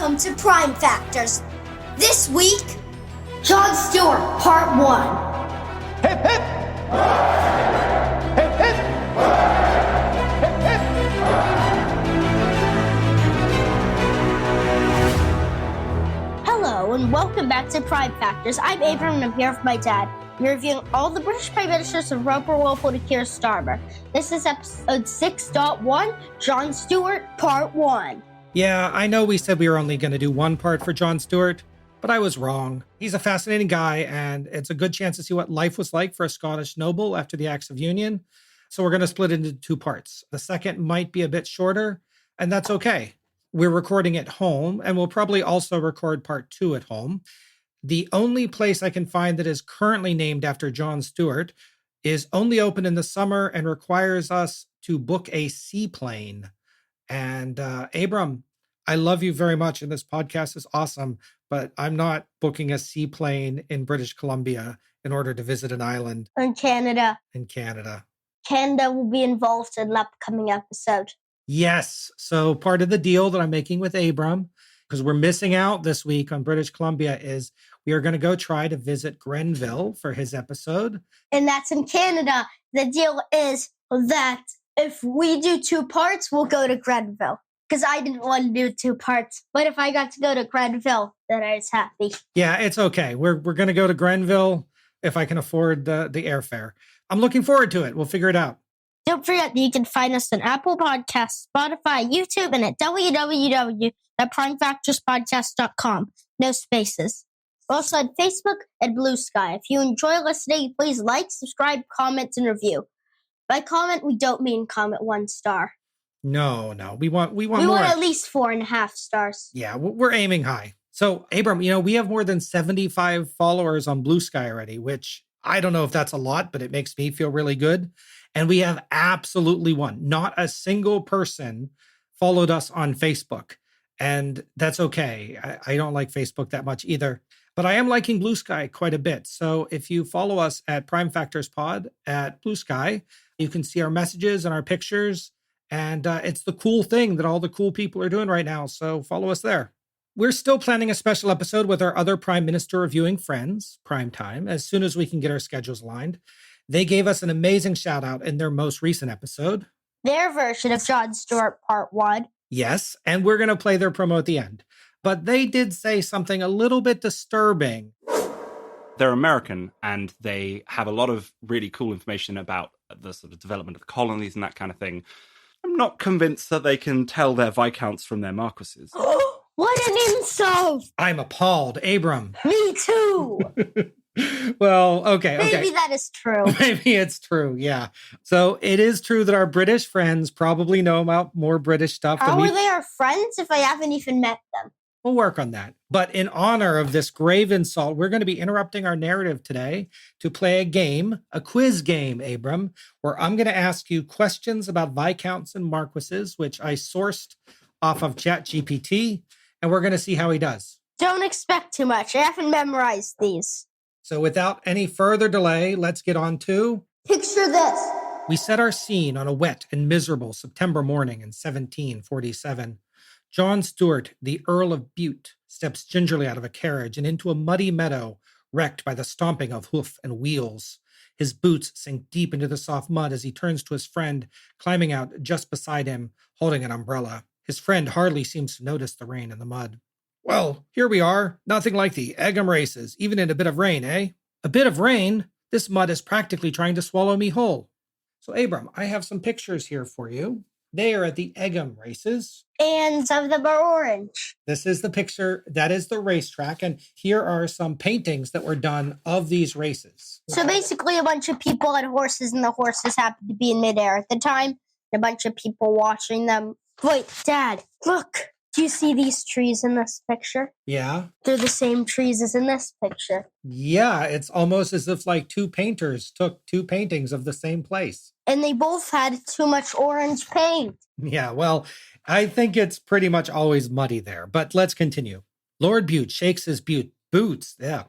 Welcome to Prime Factors. This week, John Stuart, Part 1. Hip, hip! Hip, hip! Hip, hip! Hello, and welcome back to Prime Factors. I'm Abram, and I'm here with my dad. We're reviewing all the British Prime Ministers from Roper Walpole to Keir Starmer. This is episode 6.1, John Stuart, Part 1. Yeah, I know we said we were only going to do one part for John Stuart, but I was wrong. He's a fascinating guy, and it's a good chance to see what life was like for a Scottish noble after the Acts of Union. So we're going to split it into two parts. The second might be a bit shorter, and that's okay. We're recording at home, and we'll probably also record part 2 at home. The only place I can find that is currently named after John Stuart is only open in the summer and requires us to book a seaplane. And Abram, I love you very much, and this podcast is awesome, but I'm not booking a seaplane in British Columbia in order to visit an island. In Canada. Canada will be involved in an upcoming episode. Yes. So part of the deal that I'm making with Abram, because we're missing out this week on British Columbia, is we are going to go try to visit Grenville for his episode. And that's in Canada. The deal is that if we do 2 parts, we'll go to Grenville. Because I didn't want to do 2 parts. But if I got to go to Grenville, then I was happy. Yeah, it's okay. We're going to go to Grenville if I can afford the airfare. I'm looking forward to it. We'll figure it out. Don't forget that you can find us on Apple Podcasts, Spotify, YouTube, and at www.primefactorspodcast.com. No spaces. We're also on Facebook and Blue Sky. If you enjoy listening, please like, subscribe, comment, and review. By comment, we don't mean comment 1 star. No. We want more. We want at least 4.5 stars. Yeah, we're aiming high. So, Abram, we have more than 75 followers on Blue Sky already, which I don't know if that's a lot, but it makes me feel really good. And we have absolutely not a single person followed us on Facebook. And that's okay. I don't like Facebook that much either. But I am liking Blue Sky quite a bit. So if you follow us at Prime Factors Pod at Blue Sky, you can see our messages and our pictures. And it's the cool thing that all the cool people are doing right now. So follow us there. We're still planning a special episode with our other Prime Minister reviewing friends, Prime Time, as soon as we can get our schedules aligned. They gave us an amazing shout out in their most recent episode. Their version of John Stuart Part 1. Yes, and we're going to play their promo at the end. But they did say something a little bit disturbing. They're American, and they have a lot of really cool information about the sort of development of the colonies and that kind of thing. I'm not convinced that they can tell their viscounts from their marquises. What an insult! I'm appalled, Abram. Me too! Well, okay. Maybe that is true. Maybe it's true, yeah. So it is true that our British friends probably know about more British stuff. How are they our friends if I haven't even met them? We'll work on that. But in honor of this grave insult, we're going to be interrupting our narrative today to play a game, a quiz game, Abram, where I'm going to ask you questions about viscounts and marquises, which I sourced off of ChatGPT, and we're going to see how he does. Don't expect too much. I haven't memorized these. So without any further delay, let's get on to... Picture this. We set our scene on a wet and miserable September morning in 1747. John Stuart, the Earl of Bute, steps gingerly out of a carriage and into a muddy meadow wrecked by the stomping of hoof and wheels. His boots sink deep into the soft mud as he turns to his friend, climbing out just beside him, holding an umbrella. His friend hardly seems to notice the rain and the mud. Well, here we are. Nothing like the Egham races, even in a bit of rain, eh? A bit of rain? This mud is practically trying to swallow me whole. So, Abram, I have some pictures here for you. They are at the Egham races. And some of them are orange. This is the picture. That is the racetrack. And here are some paintings that were done of these races. So basically a bunch of people on horses, and the horses happened to be in midair at the time. A bunch of people watching them. Wait, Dad, look. Do you see these trees in this picture? Yeah. They're the same trees as in this picture. Yeah, it's almost as if like 2 painters took 2 paintings of the same place. And they both had too much orange paint. Yeah, well, I think it's pretty much always muddy there, but let's continue. Lord Bute shakes his boots. Yeah.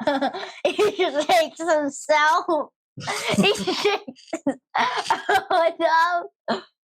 He shakes himself. He shakes. Oh, no.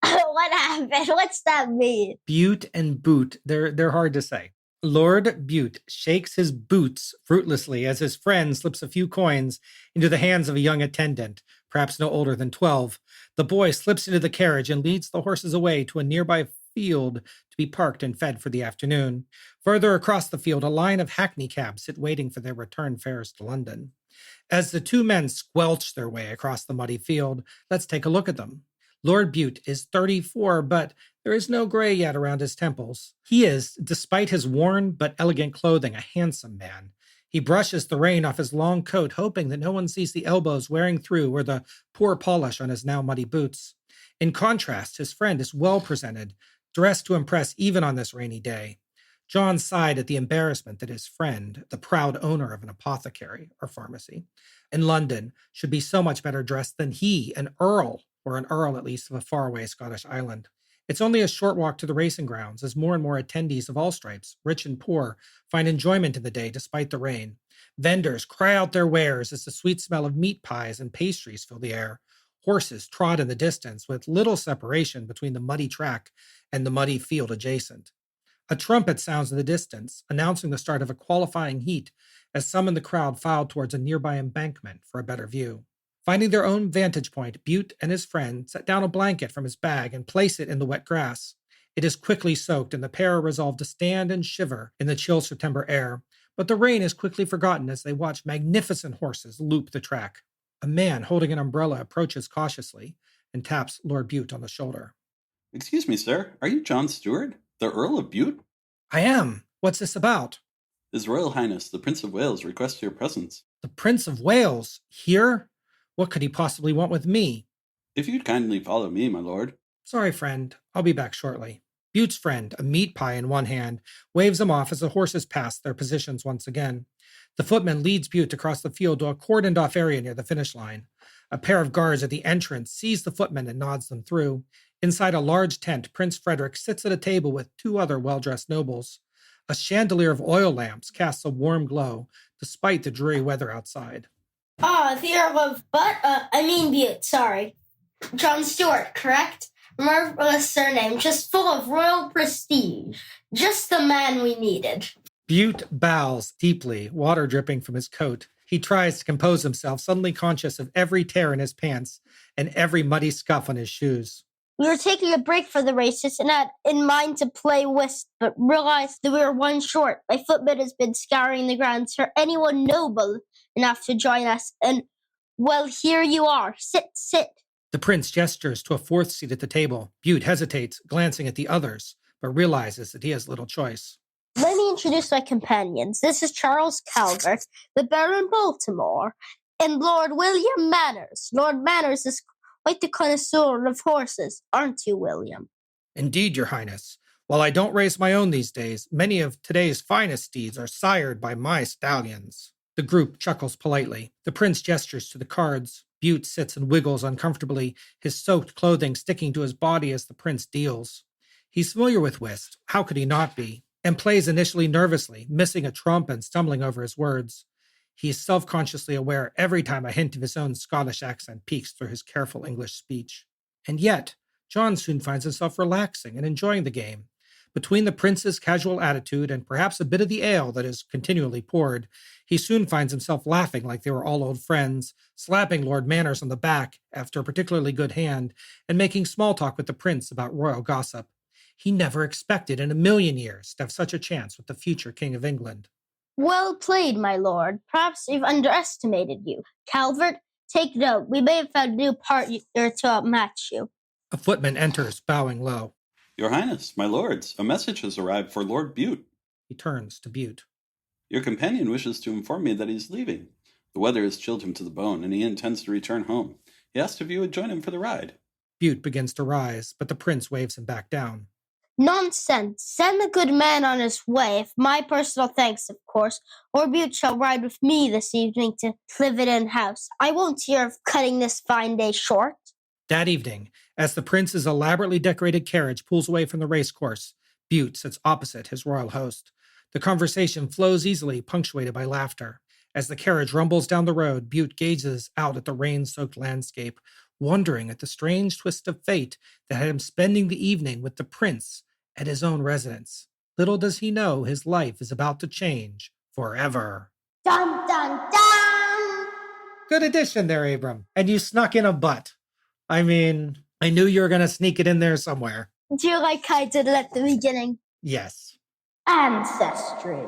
What happened? What's that mean? Bute and boot. They're hard to say. Lord Bute shakes his boots fruitlessly as his friend slips a few coins into the hands of a young attendant, perhaps no older than 12. The boy slips into the carriage and leads the horses away to a nearby field to be parked and fed for the afternoon. Further across the field, a line of hackney cabs sit waiting for their return fares to London. As the two men squelch their way across the muddy field, let's take a look at them. Lord Bute is 34, but there is no gray yet around his temples. He is, despite his worn but elegant clothing, a handsome man. He brushes the rain off his long coat, hoping that no one sees the elbows wearing through or the poor polish on his now muddy boots. In contrast, his friend is well presented, dressed to impress even on this rainy day. John sighed at the embarrassment that his friend, the proud owner of an apothecary or pharmacy in London, should be so much better dressed than he, an earl, or an earl at least, of a faraway Scottish island. It's only a short walk to the racing grounds as more and more attendees of all stripes, rich and poor, find enjoyment in the day despite the rain. Vendors cry out their wares as the sweet smell of meat pies and pastries fill the air. Horses trot in the distance with little separation between the muddy track and the muddy field adjacent. A trumpet sounds in the distance, announcing the start of a qualifying heat as some in the crowd file towards a nearby embankment for a better view. Finding their own vantage point, Bute and his friend set down a blanket from his bag and place it in the wet grass. It is quickly soaked, and the pair are resolved to stand and shiver in the chill September air. But the rain is quickly forgotten as they watch magnificent horses loop the track. A man holding an umbrella approaches cautiously and taps Lord Bute on the shoulder. Excuse me, sir. Are you John Stuart, the Earl of Bute? I am. What's this about? His Royal Highness, the Prince of Wales, requests your presence. The Prince of Wales? Here? What could he possibly want with me? If you'd kindly follow me, my lord. Sorry, friend. I'll be back shortly. Bute's friend, a meat pie in one hand, waves him off as the horses pass their positions once again. The footman leads Bute across the field to a cordoned-off area near the finish line. A pair of guards at the entrance seize the footmen and nods them through. Inside a large tent, Prince Frederick sits at a table with two other well-dressed nobles. A chandelier of oil lamps casts a warm glow, despite the dreary weather outside. The Earl of Bute, sorry. John Stuart, correct? Marvelous surname, just full of royal prestige. Just the man we needed. Bute bows deeply, water dripping from his coat. He tries to compose himself, suddenly conscious of every tear in his pants and every muddy scuff on his shoes. We were taking a break for the races and had in mind to play whist, but realized that we were one short. My footman has been scouring the grounds for anyone noble enough to join us, and, well, here you are. Sit. The prince gestures to a fourth seat at the table. Bute hesitates, glancing at the others, but realizes that he has little choice. Let me introduce my companions. This is Charles Calvert, the Baron Baltimore, and Lord William Manners. Lord Manners is quite the connoisseur of horses, aren't you, William? Indeed, your highness. While I don't race my own these days, many of today's finest steeds are sired by my stallions. The group chuckles politely. The prince gestures to the cards. Bute sits and wiggles uncomfortably, his soaked clothing sticking to his body as the prince deals. He's familiar with whist, how could he not be, and plays initially nervously, missing a trump and stumbling over his words. He is self-consciously aware every time a hint of his own Scottish accent peeks through his careful English speech. And yet, John soon finds himself relaxing and enjoying the game. Between the prince's casual attitude and perhaps a bit of the ale that is continually poured, he soon finds himself laughing like they were all old friends, slapping Lord Manners on the back after a particularly good hand, and making small talk with the prince about royal gossip. He never expected in a million years to have such a chance with the future King of England. Well played, my lord. Perhaps we've underestimated you. Calvert, take note. We may have found a new partner to outmatch you. A footman enters, bowing low. Your Highness, my lords, a message has arrived for Lord Bute. He turns to Bute. Your companion wishes to inform me that he's leaving. The weather has chilled him to the bone, and he intends to return home. He asked if you would join him for the ride. Bute begins to rise, but the prince waves him back down. Nonsense. Send the good man on his way, with my personal thanks, of course, or Bute shall ride with me this evening to Cliveden House. I won't hear of cutting this fine day short. That evening, as the prince's elaborately decorated carriage pulls away from the racecourse, Bute sits opposite his royal host. The conversation flows easily, punctuated by laughter. As the carriage rumbles down the road, Bute gazes out at the rain-soaked landscape, wondering at the strange twist of fate that had him spending the evening with the prince at his own residence. Little does he know his life is about to change forever. Dun dun dun! Good addition there, Abram. And you snuck in a butt. I mean, I knew you were going to sneak it in there somewhere. Do you like how I did it at the beginning? Yes. Ancestry.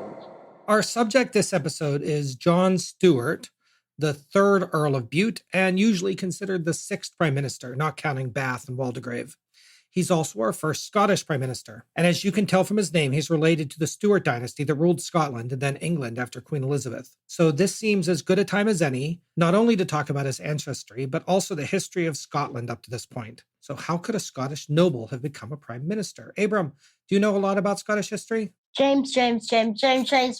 Our subject this episode is John Stuart, the third Earl of Bute, and usually considered the sixth Prime Minister, not counting Bath and Waldegrave. He's also our first Scottish Prime Minister. And as you can tell from his name, he's related to the Stuart dynasty that ruled Scotland and then England after Queen Elizabeth. So this seems as good a time as any, not only to talk about his ancestry, but also the history of Scotland up to this point. So how could a Scottish noble have become a Prime Minister? Abram, do you know a lot about Scottish history? James,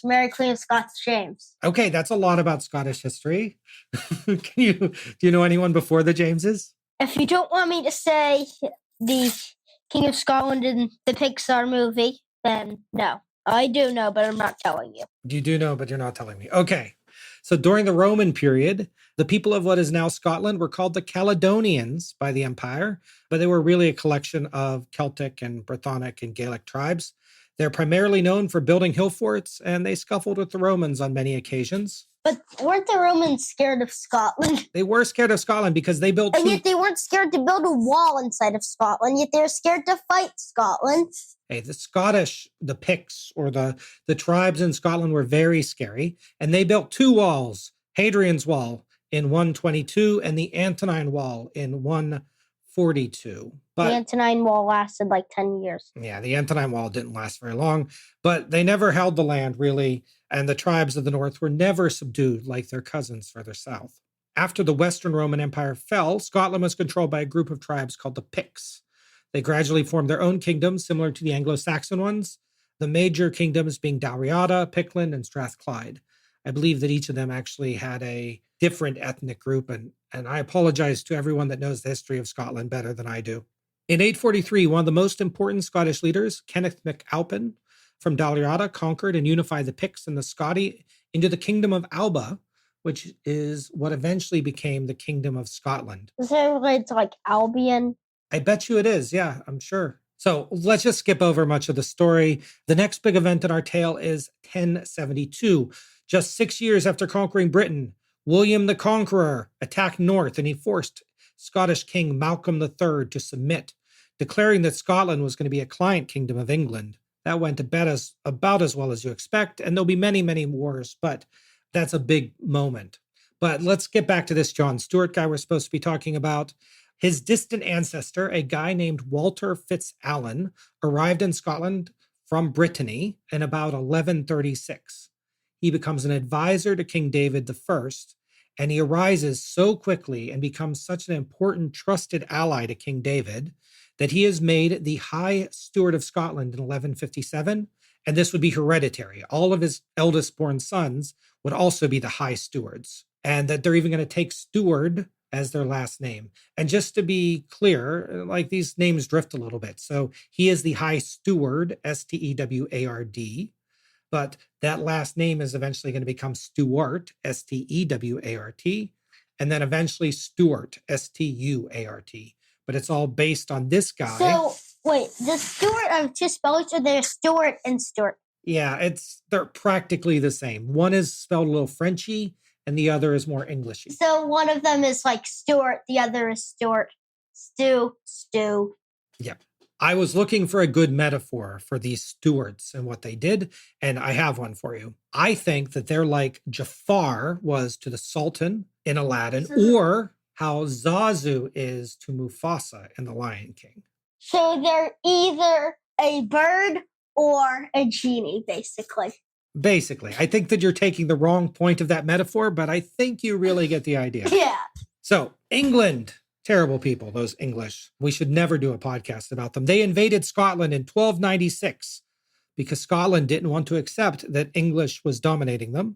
Mary Queen of Scots, James. Okay, that's a lot about Scottish history. Do you know anyone before the Jameses? If you don't want me to say the King of Scotland in the Pixar movie, then no. I do know, but I'm not telling you. You do know, but you're not telling me. Okay. So during the Roman period, the people of what is now Scotland were called the Caledonians by the empire, but they were really a collection of Celtic and Brythonic and Gaelic tribes. They're primarily known for building hill forts, and they scuffled with the Romans on many occasions. But weren't the Romans scared of Scotland? They were scared of Scotland because they built... And yet they weren't scared to build a wall inside of Scotland, yet they were scared to fight Scotland. Hey, the Scottish, the Picts, or the tribes in Scotland were very scary, and they built two walls, Hadrian's Wall in 122 and the Antonine Wall in 142. But the Antonine Wall lasted like 10 years. Yeah, the Antonine Wall didn't last very long, but they never held the land, really, and the tribes of the north were never subdued like their cousins further south. After the Western Roman Empire fell, Scotland was controlled by a group of tribes called the Picts. They gradually formed their own kingdoms, similar to the Anglo-Saxon ones, the major kingdoms being Dalriada, Pictland, and Strathclyde. I believe that each of them actually had a different ethnic group, and I apologize to everyone that knows the history of Scotland better than I do. In 843, one of the most important Scottish leaders, Kenneth MacAlpin from Dalriada, conquered and unified the Picts and the Scotti into the Kingdom of Alba, which is what eventually became the Kingdom of Scotland. Is it related to like Albion? I bet you it is. Yeah, I'm sure. So let's just skip over much of the story. The next big event in our tale is 1072. Just 6 years after conquering Britain, William the Conqueror attacked north and he forced Scottish King Malcolm III to submit, declaring that Scotland was going to be a client kingdom of England. That went about as well as you expect, and there'll be many, many wars, but that's a big moment. But let's get back to this John Stuart guy we're supposed to be talking about. His distant ancestor, a guy named Walter FitzAlan, arrived in Scotland from Brittany in about 1136. He becomes an advisor to King David I, and he arises so quickly and becomes such an important, trusted ally to King David that he is made the High Steward of Scotland in 1157, and this would be hereditary. All of his eldest born sons would also be the High Stewards, and that they're even going to take Steward as their last name. And just to be clear, like these names drift a little bit. So he is the High Steward, Steward, but that last name is eventually going to become Stuart, Stewart, and then eventually Stuart, Stuart. But it's all based on this guy. So, wait, the Stuart have two spellings, or they're Stuart and Stuart? Yeah, they're practically the same. One is spelled a little Frenchy, and the other is more Englishy. So one of them is like Stuart, the other is Stuart. Stew. Yep. I was looking for a good metaphor for these stewards and what they did, and I have one for you. I think that they're like Jafar was to the Sultan in Aladdin, or how Zazu is to Mufasa in The Lion King. So they're either a bird or a genie, basically. Basically. I think that you're taking the wrong point of that metaphor, but I think you really get the idea. Yeah. So, England. Terrible people, those English. We should never do a podcast about them. They invaded Scotland in 1296 because Scotland didn't want to accept that English was dominating them.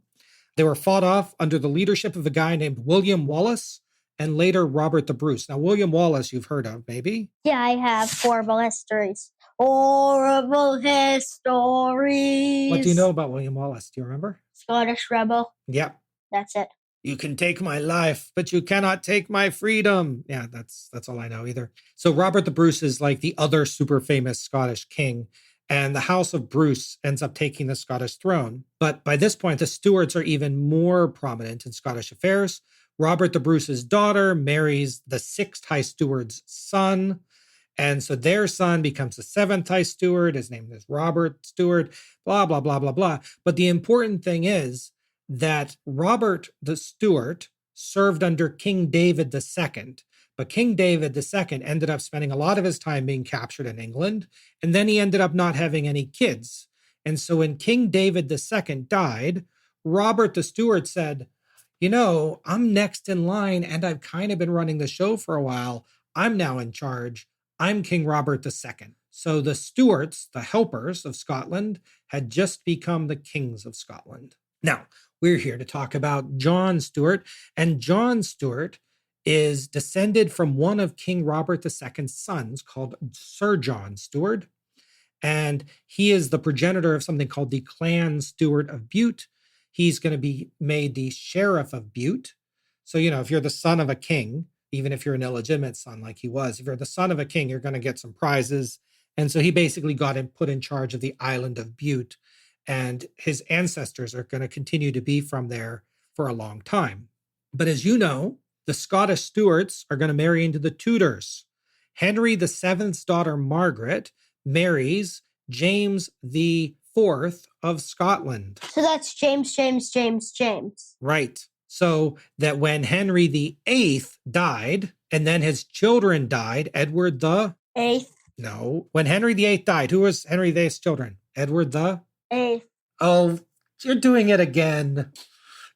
They were fought off under the leadership of a guy named William Wallace and later Robert the Bruce. Now, William Wallace, you've heard of, maybe? Yeah, I have. Horrible histories. Horrible histories. What do you know about William Wallace? Do you remember? Scottish rebel. Yep. That's it. You can take my life, but you cannot take my freedom. Yeah, that's all I know either. So Robert the Bruce is like the other super famous Scottish king. and the House of Bruce ends up taking the Scottish throne. But by this point, the Stuarts are even more prominent in Scottish affairs. Robert the Bruce's daughter marries the 6th High Steward's son. And so their son becomes the 7th High Steward. His name is Robert Stuart, blah, blah, blah, blah, blah. But the important thing is that Robert the Stuart served under King David II. But King David II ended up spending a lot of his time being captured in England. And then he ended up not having any kids. And so when King David II died, Robert the Stuart said, you know, I'm next in line and I've kind of been running the show for a while. I'm now in charge. I'm King Robert II. So the Stuarts, the helpers of Scotland, had just become the kings of Scotland. Now, we're here to talk about John Stuart, and John Stuart is descended from one of King Robert II's sons called Sir John Stuart, and he is the progenitor of something called the Clan Stuart of Bute. He's going to be made the Sheriff of Bute. So, you know, if you're the son of a king, even if you're an illegitimate son like he was, if you're the son of a king, you're going to get some prizes. And so he basically got put in charge of the island of Bute, and his ancestors are going to continue to be from there for a long time. But as you know, the Scottish Stuarts are going to marry into the Tudors. Henry VII's daughter Margaret marries James IV of Scotland. So that's James. Right. So that when Henry VIII died, and then his children died, Edward the... Eighth. No. When Henry VIII died, who was Henry VIII's children? Edward the... Eighth. Oh, you're doing it again.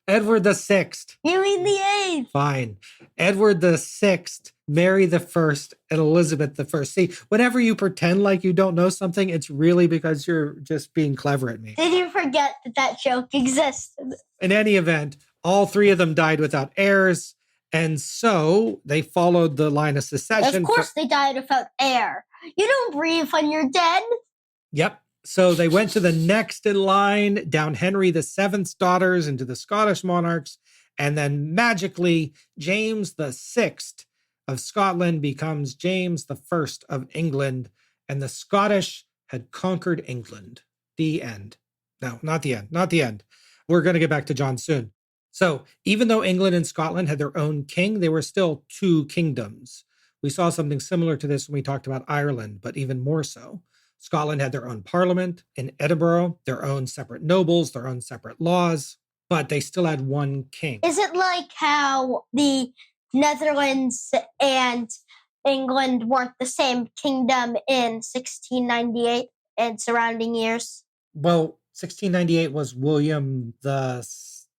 Edward the Sixth. You mean the 8th? Fine. Edward the Sixth, Mary the First, and Elizabeth the First. See, whenever you pretend like you don't know something, it's really because you're just being clever at me. Did you forget that joke existed? In any event, all 3 of them died without heirs, and so they followed the line of succession. Of course they died without heir. You don't breathe when you're dead. Yep. So they went to the next in line, down Henry VII's daughters into the Scottish monarchs, and then magically James VI of Scotland becomes James I of England, and the Scottish had conquered England. The end. No, not the end. Not the end. We're going to get back to John soon. So even though England and Scotland had their own king, they were still 2 kingdoms. We saw something similar to this when we talked about Ireland, but even more so. Scotland had their own parliament in Edinburgh, their own separate nobles, their own separate laws, but they still had one king. Is it like how the Netherlands and England weren't the same kingdom in 1698 and surrounding years? Well, 1698 was William the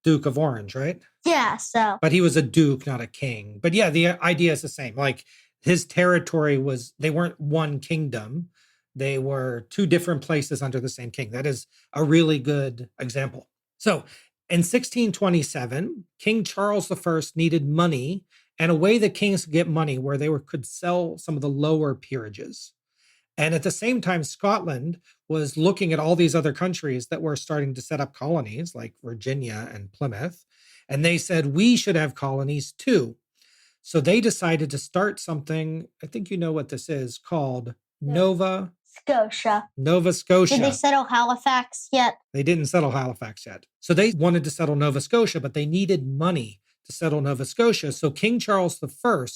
Duke of Orange, right? Yeah, so. But he was a duke, not a king. But yeah, the idea is the same. Like his territory was, they weren't one kingdom. They were 2 different places under the same king. That is a really good example. So in 1627, King Charles I needed money and a way that kings could get money where they could sell some of the lower peerages. And at the same time, Scotland was looking at all these other countries that were starting to set up colonies like Virginia and Plymouth. And they said, we should have colonies too. So they decided to start something, I think you know what this is, called Nova Scotia. Nova Scotia. Did they settle Halifax yet? They didn't settle Halifax yet. So they wanted to settle Nova Scotia, but they needed money to settle Nova Scotia. So King Charles I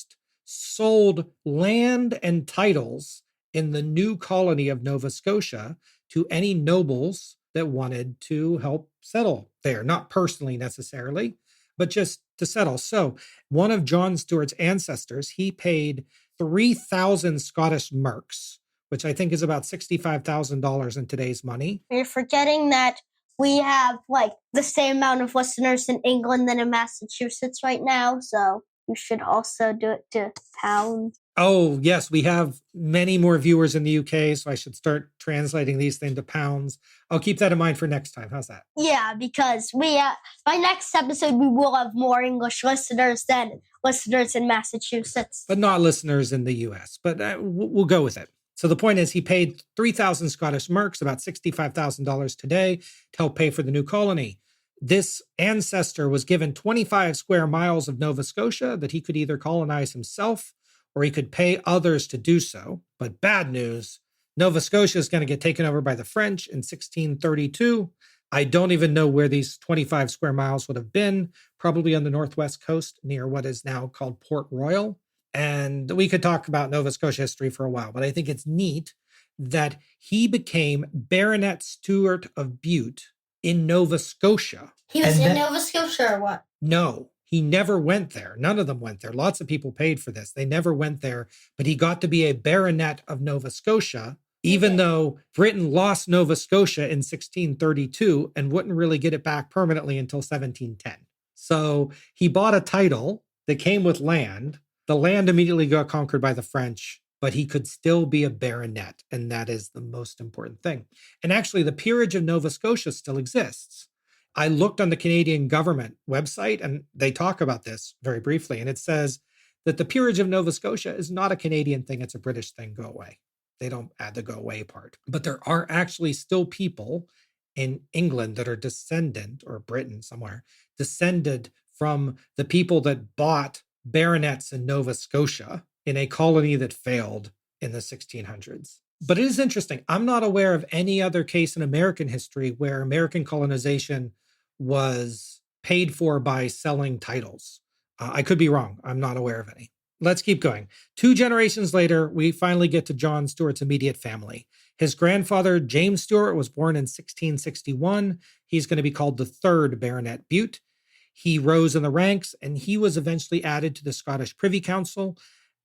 sold land and titles in the new colony of Nova Scotia to any nobles that wanted to help settle there. Not personally necessarily, but just to settle. So one of John Stuart's ancestors, he paid 3,000 Scottish merks, which I think is about $65,000 in today's money. You're forgetting that we have like the same amount of listeners in England than in Massachusetts right now, so you should also do it to pounds. Oh, yes, we have many more viewers in the UK, so I should start translating these things to pounds. I'll keep that in mind for next time. How's that? Yeah, because by next episode, we will have more English listeners than listeners in Massachusetts. But not listeners in the US, but we'll go with it. So the point is he paid 3,000 Scottish merks, about $65,000 today, to help pay for the new colony. This ancestor was given 25 square miles of Nova Scotia that he could either colonize himself or he could pay others to do so. But bad news, Nova Scotia is going to get taken over by the French in 1632. I don't even know where these 25 square miles would have been, probably on the northwest coast near what is now called Port Royal. And we could talk about Nova Scotia history for a while, but I think it's neat that he became Baronet Stuart of Bute in Nova Scotia. He was in Nova Scotia or what? No, he never went there. None of them went there. Lots of people paid for this. They never went there, but he got to be a baronet of Nova Scotia, even though Britain lost Nova Scotia in 1632 and wouldn't really get it back permanently until 1710. So he bought a title that came with land. The land immediately got conquered by the French, but he could still be a baronet, and that is the most important thing. And actually, the peerage of Nova Scotia still exists. I looked on the Canadian government website, and they talk about this very briefly, and it says that the peerage of Nova Scotia is not a Canadian thing, it's a British thing, go away. They don't add the go away part. But there are actually still people in England that are descendant, or Britain somewhere, descended from the people that bought baronets in Nova Scotia in a colony that failed in the 1600s. But it is interesting. I'm not aware of any other case in American history where American colonization was paid for by selling titles. I could be wrong. I'm not aware of any. Let's keep going. 2 generations later, we finally get to John Stuart's immediate family. His grandfather, James Stuart, was born in 1661. He's going to be called the 3rd Baronet Bute. He rose in the ranks, and he was eventually added to the Scottish Privy Council.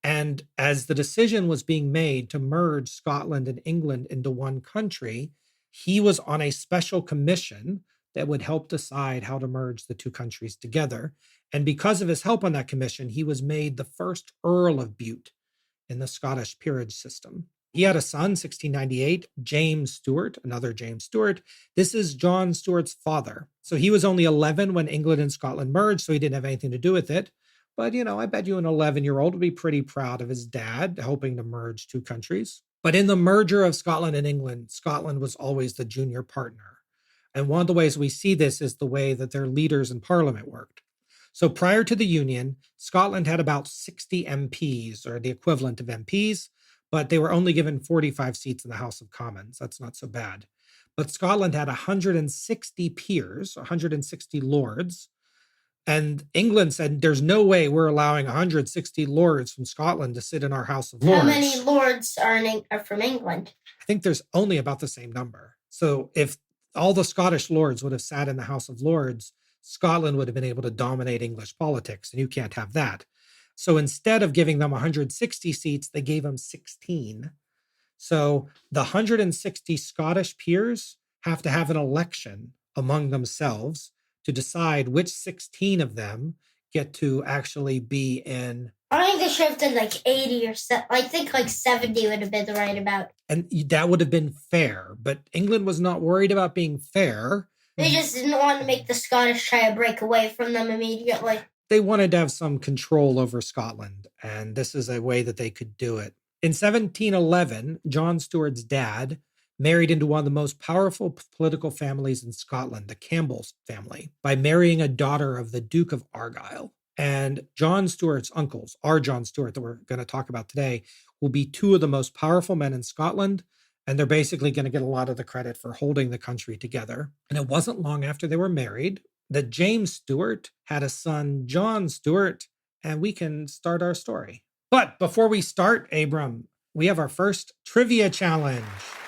And as the decision was being made to merge Scotland and England into one country, he was on a special commission that would help decide how to merge the 2 countries together. And because of his help on that commission, he was made the first Earl of Bute in the Scottish peerage system. He had a son, 1698, James Stuart, another James Stuart. This is John Stuart's father. So he was only 11 when England and Scotland merged, so he didn't have anything to do with it. But, I bet you an 11-year-old would be pretty proud of his dad helping to merge 2 countries. But in the merger of Scotland and England, Scotland was always the junior partner. And one of the ways we see this is the way that their leaders in Parliament worked. So prior to the Union, Scotland had about 60 MPs, or the equivalent of MPs, but they were only given 45 seats in the House of Commons. That's not so bad. But Scotland had 160 peers, 160 lords. And England said, there's no way we're allowing 160 lords from Scotland to sit in our House of Lords. How many lords are from England? I think there's only about the same number. So if all the Scottish lords would have sat in the House of Lords, Scotland would have been able to dominate English politics, and you can't have that. So instead of giving them 160 seats, they gave them 16. So the 160 Scottish peers have to have an election among themselves to decide which 16 of them get to actually be in. I think they should have done like 80 or so. I think like 70 would have been the right amount. And that would have been fair. But England was not worried about being fair. They just didn't want to make the Scottish try to break away from them immediately. They wanted to have some control over Scotland, and this is a way that they could do it. In 1711, John Stuart's dad married into one of the most powerful political families in Scotland, the Campbell family, by marrying a daughter of the Duke of Argyll. And John Stuart's uncles, our John Stuart that we're going to talk about today, will be 2 of the most powerful men in Scotland, and they're basically going to get a lot of the credit for holding the country together. And it wasn't long after they were married that James Stuart had a son, John Stuart, and we can start our story. But before we start, Abram, we have our first trivia challenge.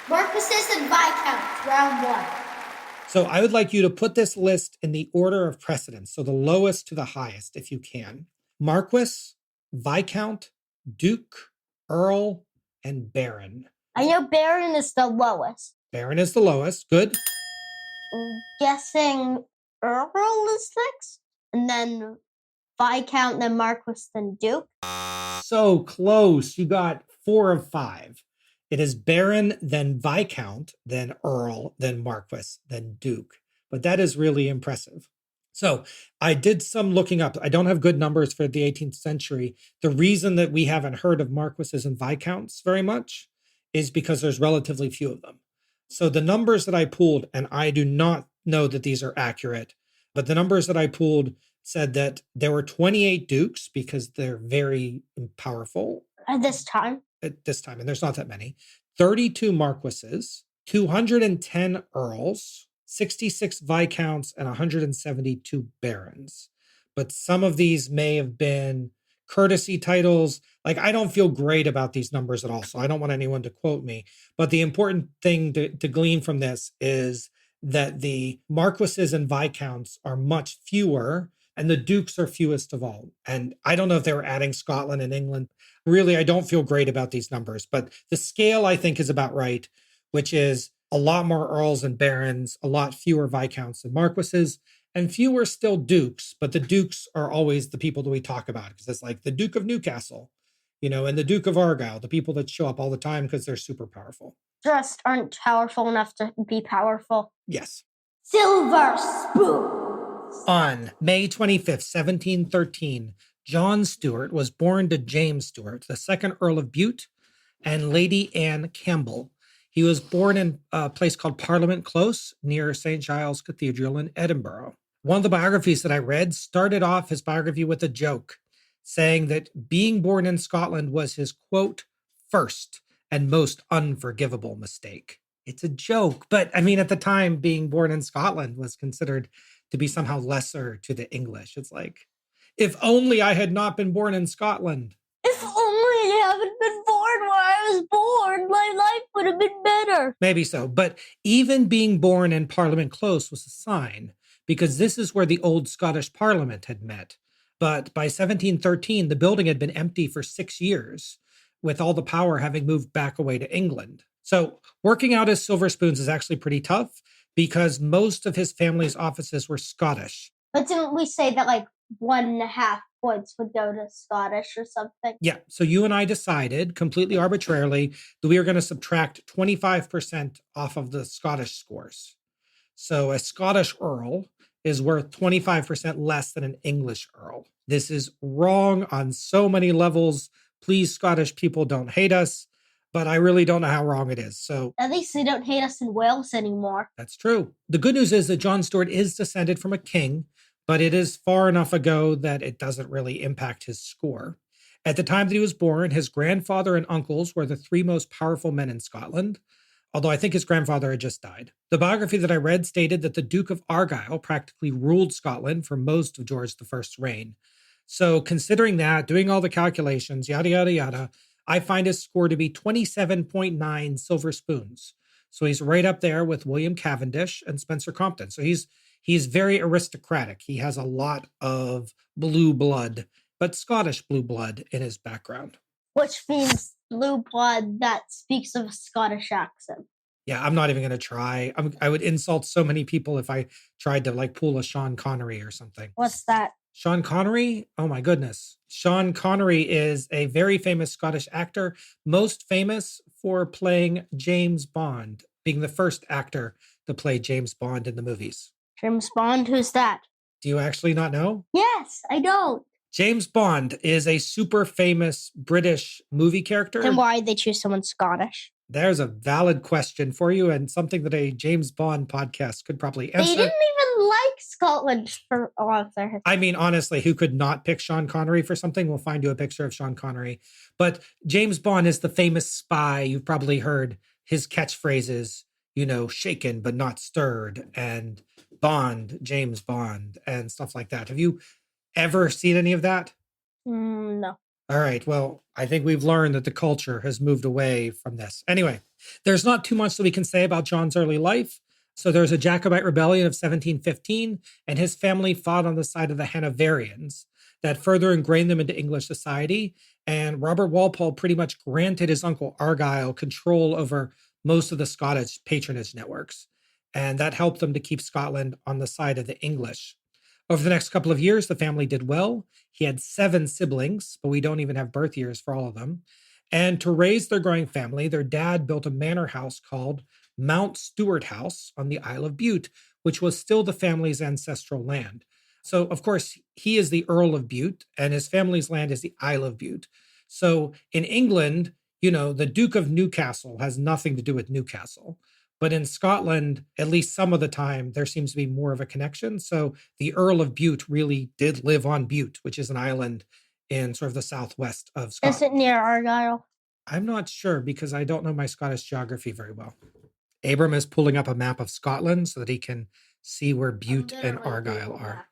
Marquises and Viscounts, round 1. So I would like you to put this list in the order of precedence, so the lowest to the highest, if you can. Marquis, Viscount, Duke, Earl, and Baron. I know Baron is the lowest. Baron is the lowest. Good. I'm guessing Earl is next, and then Viscount, then Marquis, then Duke. So close. You got 4 of 5. It is Baron, then Viscount, then Earl, then Marquis, then Duke. But that is really impressive. So I did some looking up. I don't have good numbers for the 18th century. The reason that we haven't heard of Marquises and Viscounts very much is because there's relatively few of them. So the numbers that I pulled, and I do not know that these are accurate, but the numbers that I pulled said that there were 28 dukes because they're very powerful. At this time, and there's not that many. 32 marquises, 210 earls, 66 viscounts, and 172 barons. But some of these may have been courtesy titles. Like, I don't feel great about these numbers at all, so I don't want anyone to quote me. But the important thing to glean from this is that the marquises and viscounts are much fewer, and the dukes are fewest of all. And I don't know if they were adding Scotland and England. Really, I don't feel great about these numbers, but the scale I think is about right, which is a lot more earls and barons, a lot fewer viscounts and marquises, and fewer still dukes. But the dukes are always the people that we talk about, because it's like the Duke of Newcastle, and the Duke of Argyll, the people that show up all the time because they're super powerful. Just aren't powerful enough to be powerful. Yes. Silver spoons. On May 25th, 1713, John Stuart was born to James Stuart, the second Earl of Bute, and Lady Anne Campbell. He was born in a place called Parliament Close near St. Giles Cathedral in Edinburgh. One of the biographies that I read started off his biography with a joke, saying that being born in Scotland was his, quote, first and most unforgivable mistake. It's a joke, but I mean, at the time, being born in Scotland was considered to be somehow lesser to the English. It's like, if only I had not been born in Scotland. If only I hadn't been born where I was born, my life would have been better. Maybe so, but even being born in Parliament Close was a sign, because this is where the old Scottish Parliament had met. But by 1713, the building had been empty for 6 years, with all the power having moved back away to England. So working out his silver spoons is actually pretty tough, because most of his family's offices were Scottish. But didn't we say that like 1.5 points would go to Scottish or something? Yeah. So you and I decided completely arbitrarily that we were going to subtract 25% off of the Scottish scores. So a Scottish earl is worth 25% less than an English earl. This is wrong on so many levels. Please, Scottish people, don't hate us, but I really don't know how wrong it is. So At least they don't hate us in Wales anymore. that's true. The good news is that John Stuart is descended from a king, but it is far enough ago that it doesn't really impact his score. At the time that he was born, his grandfather and uncles were the 3 most powerful men in Scotland, although I think his grandfather had just died. The biography that I read stated that the Duke of Argyll practically ruled Scotland for most of George I's reign. So considering that, doing all the calculations, yada, yada, yada, I find his score to be 27.9 silver spoons. So he's right up there with William Cavendish and Spencer Compton. So he's very aristocratic. He has a lot of blue blood, but Scottish blue blood in his background. Which means blue blood that speaks of a Scottish accent. Yeah, I'm not even going to try. I would insult so many people if I tried to like pull a Sean Connery or something. What's that? Sean Connery? Oh my goodness. Sean Connery is a very famous Scottish actor, most famous for playing James Bond, being the first actor to play James Bond in the movies. James Bond? Who's that? Do you actually not know? Yes, I don't. James Bond is a super famous British movie character. Then why did they choose someone Scottish? There's a valid question for you, and something that a James Bond podcast could probably answer. They didn't even like Scotland for a lot of their history. I mean, honestly, who could not pick Sean Connery for something? We'll find you a picture of Sean Connery. But James Bond is the famous spy. You've probably heard his catchphrases, shaken but not stirred, and Bond, James Bond, and stuff like that. Have you ever seen any of that? No. All right. Well, I think we've learned that the culture has moved away from this. Anyway, there's not too much that we can say about John's early life. So there's a Jacobite rebellion of 1715, and his family fought on the side of the Hanoverians that further ingrained them into English society. And Robert Walpole pretty much granted his uncle Argyll control over most of the Scottish patronage networks. And that helped them to keep Scotland on the side of the English. Over the next couple of years, the family did well. He had 7 siblings, but we don't even have birth years for all of them. And to raise their growing family, their dad built a manor house called Mount Stuart House on the Isle of Bute, which was still the family's ancestral land. So, of course, he is the Earl of Bute, and his family's land is the Isle of Bute. So in England, the Duke of Newcastle has nothing to do with Newcastle. But in Scotland, at least some of the time, there seems to be more of a connection. So the Earl of Bute really did live on Bute, which is an island in sort of the southwest of Scotland. Is it near Argyll? I'm not sure because I don't know my Scottish geography very well. Abram is pulling up a map of Scotland so that he can see where Bute and Argyll are.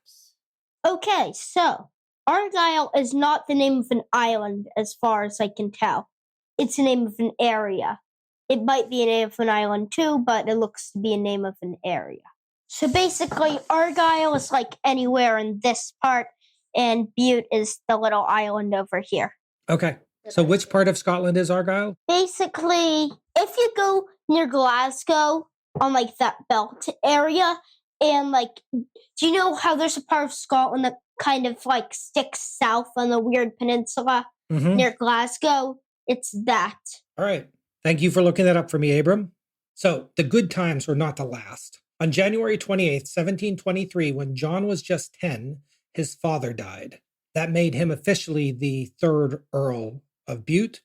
Okay, so Argyll is not the name of an island as far as I can tell. It's the name of an area. It might be a name of an island too, but it looks to be a name of an area. So basically, Argyll is like anywhere in this part, and Bute is the little island over here. Okay. So which part of Scotland is Argyll? Basically, if you go near Glasgow on like that belt area, and like, do you know how there's a part of Scotland that kind of like sticks south on the weird peninsula near Glasgow? It's that. All right. Thank you for looking that up for me, Abram. So the good times were not to last. On January 28th, 1723, when John was just 10, his father died. That made him officially the third Earl of Bute,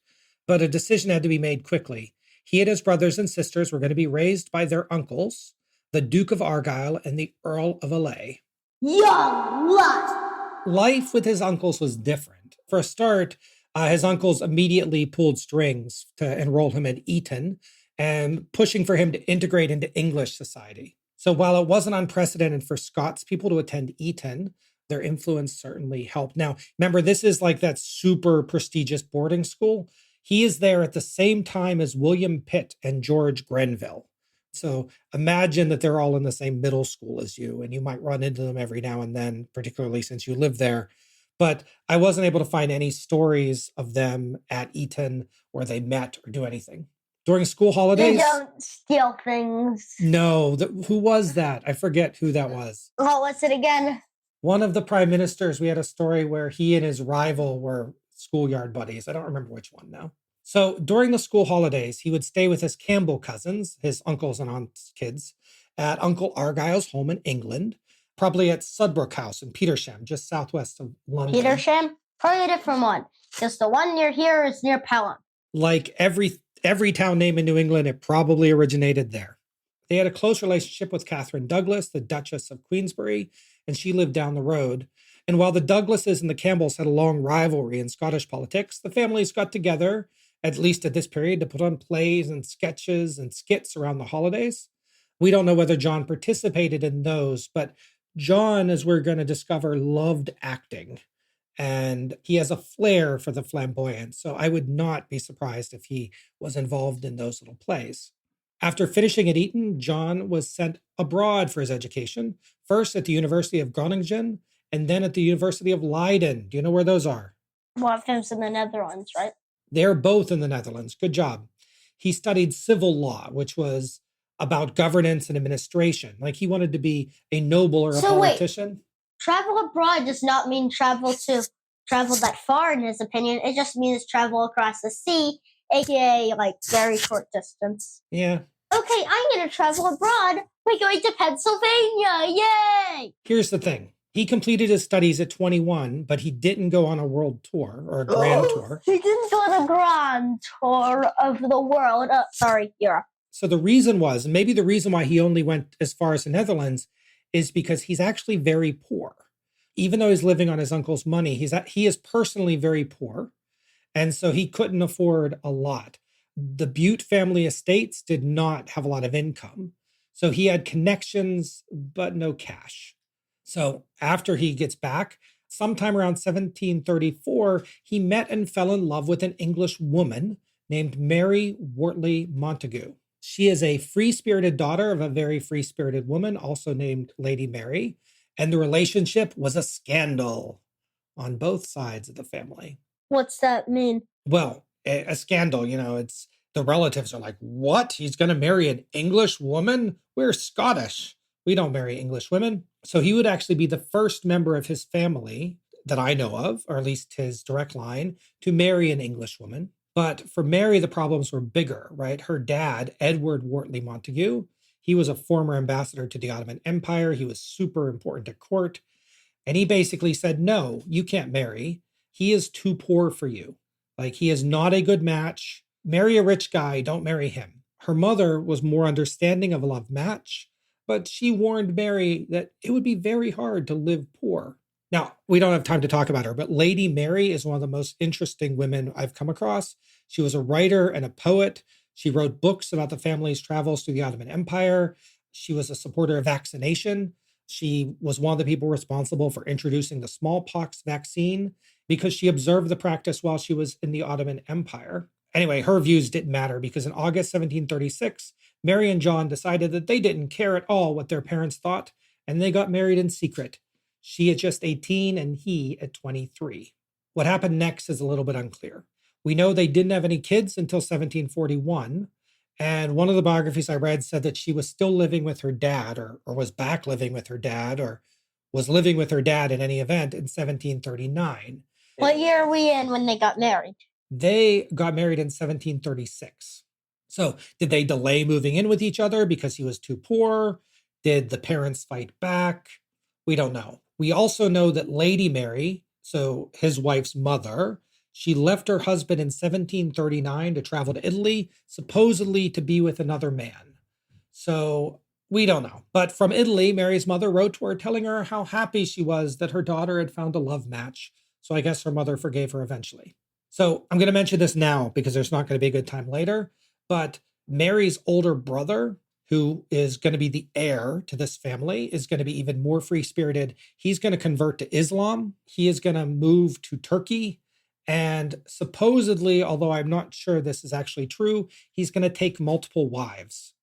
but a decision had to be made quickly. He and his brothers and sisters were going to be raised by their uncles, the Duke of Argyll and the Earl of Alay. Young lust. Life with his uncles was different. For a start, his uncles immediately pulled strings to enroll him at Eton and pushing for him to integrate into English society. So while it wasn't unprecedented for Scots people to attend Eton, their influence certainly helped. Now, remember, this is like that super prestigious boarding school. He is there at the same time as William Pitt and George Grenville. So imagine that they're all in the same middle school as you, and you might run into them every now and then, particularly since you live there. But I wasn't able to find any stories of them at Eton where they met or do anything. During school holidays. They don't steal things. No, who was that? I forget who that was. What was it again? One of the prime ministers, we had a story where he and his rival were schoolyard buddies. I don't remember which one now. So during the school holidays, he would stay with his Campbell cousins, his uncles and aunts' kids, at Uncle Argyll's home in England, probably at Sudbrook House in Petersham, just southwest of London. Petersham? Probably a different one, because the one near here is near Pelham. Like every town name in New England, it probably originated there. They had a close relationship with Catherine Douglas, the Duchess of Queensberry, and she lived down the road. And while the Douglases and the Campbells had a long rivalry in Scottish politics, the families got together, at least at this period, to put on plays and sketches and skits around the holidays. We don't know whether John participated in those, but John, as we're going to discover, loved acting. And he has a flair for the flamboyant, so I would not be surprised if he was involved in those little plays. After finishing at Eton, John was sent abroad for his education, first at the University of Groningen and then at the University of Leiden. Do you know where those are? One of them's in the Netherlands, right? They're both in the Netherlands. Good job. He studied civil law, which was about governance and administration. Like he wanted to be a noble or a politician. Wait, travel abroad does not mean travel that far, in his opinion. It just means travel across the sea, aka like very short distance. Yeah. Okay, I'm going to travel abroad. We're going to Pennsylvania. Yay! Here's the thing. He completed his studies at 21, but he didn't go on a world tour or a grand tour. He didn't go on a grand tour of the world. Europe. So the reason was, and maybe the reason why he only went as far as the Netherlands, is because he's actually very poor. Even though he's living on his uncle's money, he is personally very poor. And so he couldn't afford a lot. The Bute family estates did not have a lot of income. So he had connections, but no cash. So after he gets back, sometime around 1734, he met and fell in love with an English woman named Mary Wortley Montagu. She is a free-spirited daughter of a very free-spirited woman, also named Lady Mary. And the relationship was a scandal on both sides of the family. What's that mean? Well, a scandal, it's the relatives are like, what? He's going to marry an English woman? We're Scottish. We don't marry English women. So he would actually be the first member of his family that I know of, or at least his direct line, to marry an English woman. But for Mary, the problems were bigger, right? Her dad, Edward Wortley Montagu, he was a former ambassador to the Ottoman Empire. He was super important at court. And he basically said, no, you can't marry. He is too poor for you. Like, he is not a good match. Marry a rich guy, don't marry him. Her mother was more understanding of a love match, but she warned Mary that it would be very hard to live poor. Now, we don't have time to talk about her, but Lady Mary is one of the most interesting women I've come across. She was a writer and a poet. She wrote books about the family's travels through the Ottoman Empire. She was a supporter of vaccination. She was one of the people responsible for introducing the smallpox vaccine because she observed the practice while she was in the Ottoman Empire. Anyway, her views didn't matter because in August 1736, Mary and John decided that they didn't care at all what their parents thought, and they got married in secret. She at just 18 and he at 23. What happened next is a little bit unclear. We know they didn't have any kids until 1741. And one of the biographies I read said that she was still living with her dad, or was back living with her dad, or was living with her dad in any event in 1739. What year are we in when they got married? They got married in 1736. So did they delay moving in with each other because he was too poor? Did the parents fight back? We don't know. We also know that Lady Mary, so his wife's mother, she left her husband in 1739 to travel to Italy, supposedly to be with another man. So we don't know. But from Italy, Mary's mother wrote to her telling her how happy she was that her daughter had found a love match. So I guess her mother forgave her eventually. So I'm going to mention this now because there's not going to be a good time later. But Mary's older brother, who is going to be the heir to this family, is going to be even more free-spirited. He's going to convert to Islam. He is going to move to Turkey. And supposedly, although I'm not sure this is actually true, he's going to take multiple wives.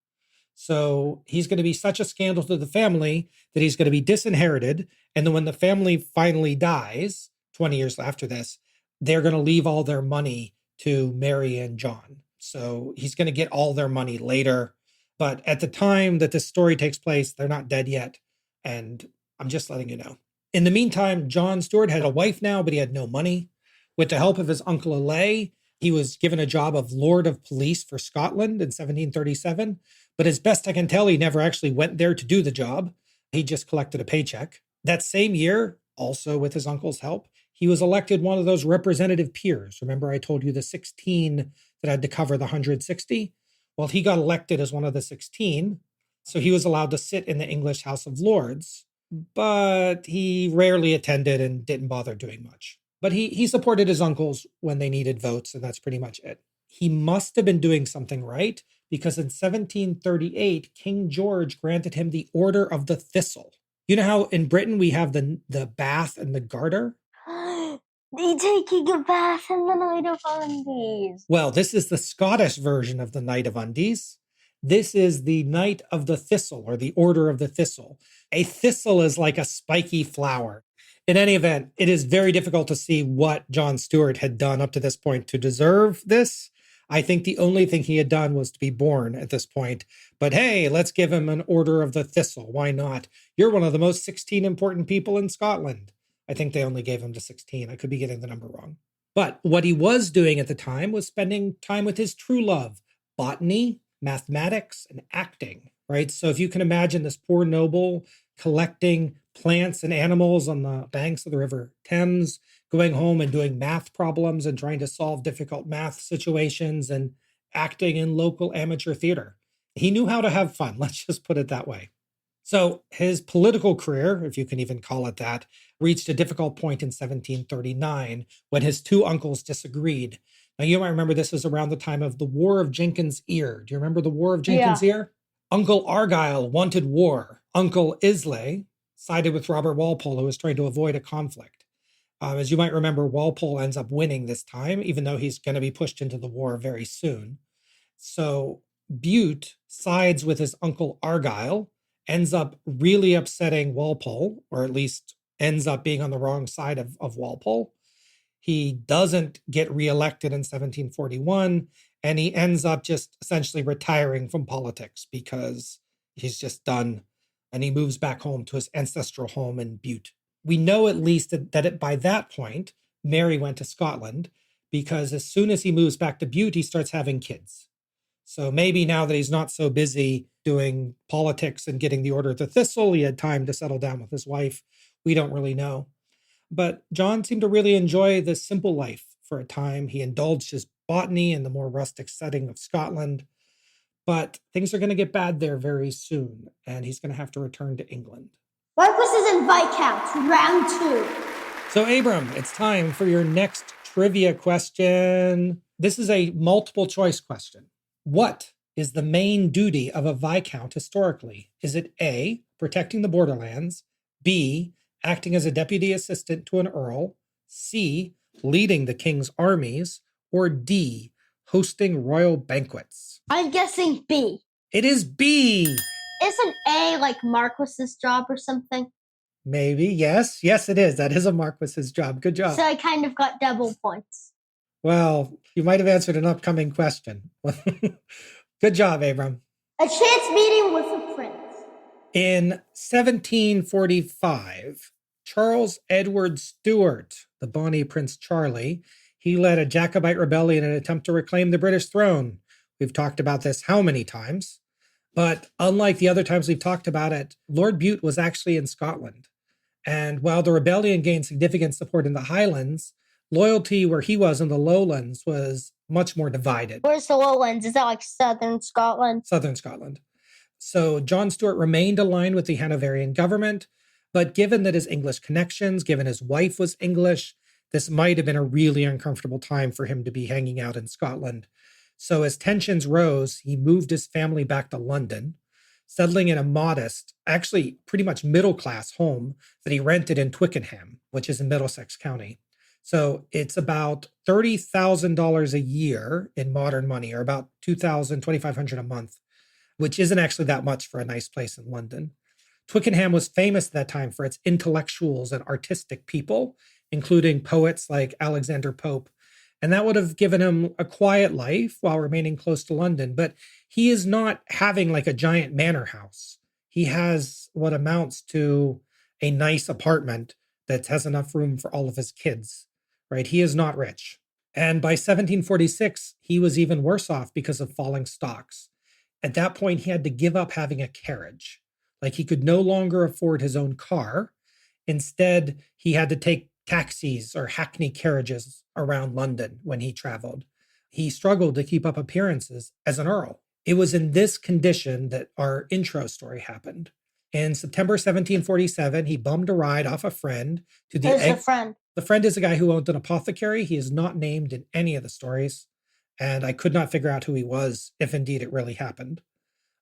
So he's going to be such a scandal to the family that he's going to be disinherited. And then when the family finally dies, 20 years after this, they're going to leave all their money to Mary and John. So he's going to get all their money later. But at the time that this story takes place, they're not dead yet. And I'm just letting you know. In the meantime, John Stuart had a wife now, but he had no money. With the help of his uncle Alay, he was given a job of Lord of Police for Scotland in 1737. But as best I can tell, he never actually went there to do the job. He just collected a paycheck. That same year, also with his uncle's help, he was elected one of those representative peers. Remember I told you the 16 that had to cover the 160? Well, he got elected as one of the 16. So he was allowed to sit in the English House of Lords. But he rarely attended and didn't bother doing much. But he supported his uncles when they needed votes, and that's pretty much it. He must have been doing something right, because in 1738, King George granted him the Order of the Thistle. You know how in Britain we have the Bath and the Garter? They taking a bath in the Night of Undies. Well, this is the Scottish version of the Knight of Undies. This is the Knight of the Thistle, or the Order of the Thistle. A thistle is like a spiky flower. In any event, it is very difficult to see what John Stuart had done up to this point to deserve this. I think the only thing he had done was to be born at this point. But hey, let's give him an Order of the Thistle. Why not? You're one of the most 16 important people in Scotland. I think they only gave him to 16. I could be getting the number wrong. But what he was doing at the time was spending time with his true love, botany, mathematics, and acting, right? So if you can imagine this poor noble collecting plants and animals on the banks of the River Thames, going home and doing math problems and trying to solve difficult math situations and acting in local amateur theater. He knew how to have fun, let's just put it that way. So his political career, if you can even call it that, reached a difficult point in 1739 when his two uncles disagreed. Now, you might remember this was around the time of the War of Jenkins' Ear. Do you remember the War of Jenkins' Ear? Uncle Argyle wanted war. Uncle Islay sided with Robert Walpole, who was trying to avoid a conflict. As you might remember, Walpole ends up winning this time, even though he's going to be pushed into the war very soon. So Bute sides with his uncle Argyle, ends up really upsetting Walpole, or at least ends up being on the wrong side of Walpole. He doesn't get reelected in 1741, and he ends up just essentially retiring from politics because he's just done, and he moves back home to his ancestral home in Bute. We know at least that by that point, Mary went to Scotland, because as soon as he moves back to Bute, he starts having kids. So maybe now that he's not so busy doing politics and getting the Order of the Thistle, he had time to settle down with his wife. We don't really know. But John seemed to really enjoy this simple life for a time. He indulged his botany in the more rustic setting of Scotland. But things are going to get bad there very soon, and he's going to have to return to England. Marquises and Viscounts, round 2. So, Abram, it's time for your next trivia question. This is a multiple choice question. What is the main duty of a viscount historically? Is it A, protecting the borderlands, B, acting as a deputy assistant to an earl, C, leading the king's armies, or D, hosting royal banquets? I'm guessing B. It is B. Isn't A like Marquis's job or something? Maybe, yes. Yes, it is. That is a Marquis's job. Good job. So I kind of got double points. Well, you might have answered an upcoming question. Good job, Abram. A chance meeting with the prince. In 1745, Charles Edward Stuart, the Bonnie Prince Charlie, he led a Jacobite rebellion in an attempt to reclaim the British throne. We've talked about this how many times? But unlike the other times we've talked about it, Lord Bute was actually in Scotland. And while the rebellion gained significant support in the Highlands, loyalty where he was in the Lowlands was much more divided. Where's the Lowlands? Is that like southern Scotland? Southern Scotland. So John Stuart remained aligned with the Hanoverian government, but given that his English connections, given his wife was English, this might have been a really uncomfortable time for him to be hanging out in Scotland. So as tensions rose, he moved his family back to London, settling in a modest, actually pretty much middle-class home that he rented in Twickenham, which is in Middlesex County. So it's about $30,000 a year in modern money, or about $2,000, $2,500 a month, which isn't actually that much for a nice place in London. Twickenham was famous at that time for its intellectuals and artistic people, including poets like Alexander Pope. And that would have given him a quiet life while remaining close to London. But he is not having like a giant manor house. He has what amounts to a nice apartment that has enough room for all of his kids, right? He is not rich. And by 1746, he was even worse off because of falling stocks. At that point, he had to give up having a carriage. Like he could no longer afford his own car. Instead, he had to take taxis or hackney carriages around London when he traveled. He struggled to keep up appearances as an earl. It was in this condition that our intro story happened. In September 1747, he bummed a ride off a friend to the... Who's the friend? The friend is a guy who owned an apothecary. He is not named in any of the stories, and I could not figure out who he was, if indeed it really happened.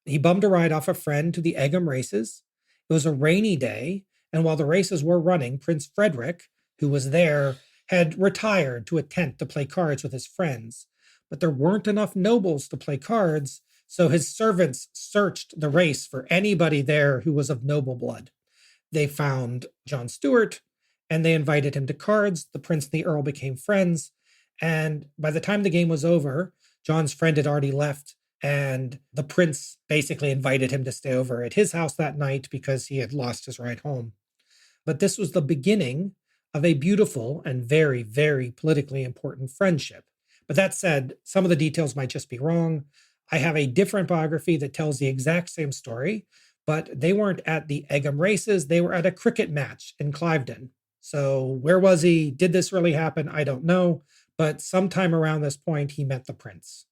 He bummed a ride off a friend to the Egham races. It was a rainy day, and while the races were running, Prince Frederick, who was there, had retired to a tent to play cards with his friends. But there weren't enough nobles to play cards, so his servants searched the race for anybody there who was of noble blood. They found John Stuart, and they invited him to cards. The prince and the earl became friends, and by the time the game was over, John's friend had already left, and the prince basically invited him to stay over at his house that night because he had lost his ride home. But this was the beginning of a beautiful and very, very politically important friendship. But that said, some of the details might just be wrong. I have a different biography that tells the exact same story, but they weren't at the Egham races. They were at a cricket match in Cliveden. So where was he? Did this really happen? I don't know. But sometime around this point, he met the prince.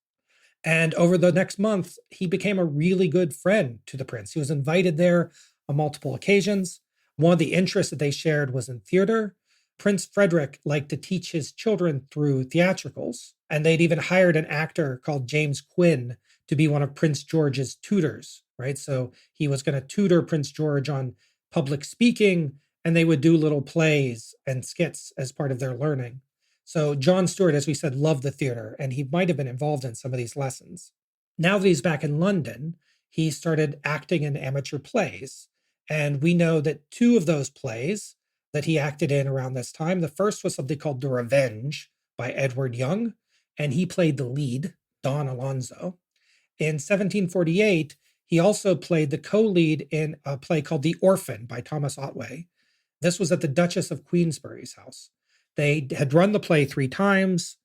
And over the next month, he became a really good friend to the prince. He was invited there on multiple occasions. One of the interests that they shared was in theater. Prince Frederick liked to teach his children through theatricals, and they'd even hired an actor called James Quinn to be one of Prince George's tutors, right? So he was going to tutor Prince George on public speaking, and they would do little plays and skits as part of their learning. So John Stuart, as we said, loved the theater, and he might have been involved in some of these lessons. Now that he's back in London, he started acting in amateur plays. And we know that two of those plays that he acted in around this time, the first was something called The Revenge by Edward Young, and he played the lead, Don Alonzo. In 1748, he also played the co-lead in a play called The Orphan by Thomas Otway. This was at the Duchess of Queensberry's house. They had run the play 3 times,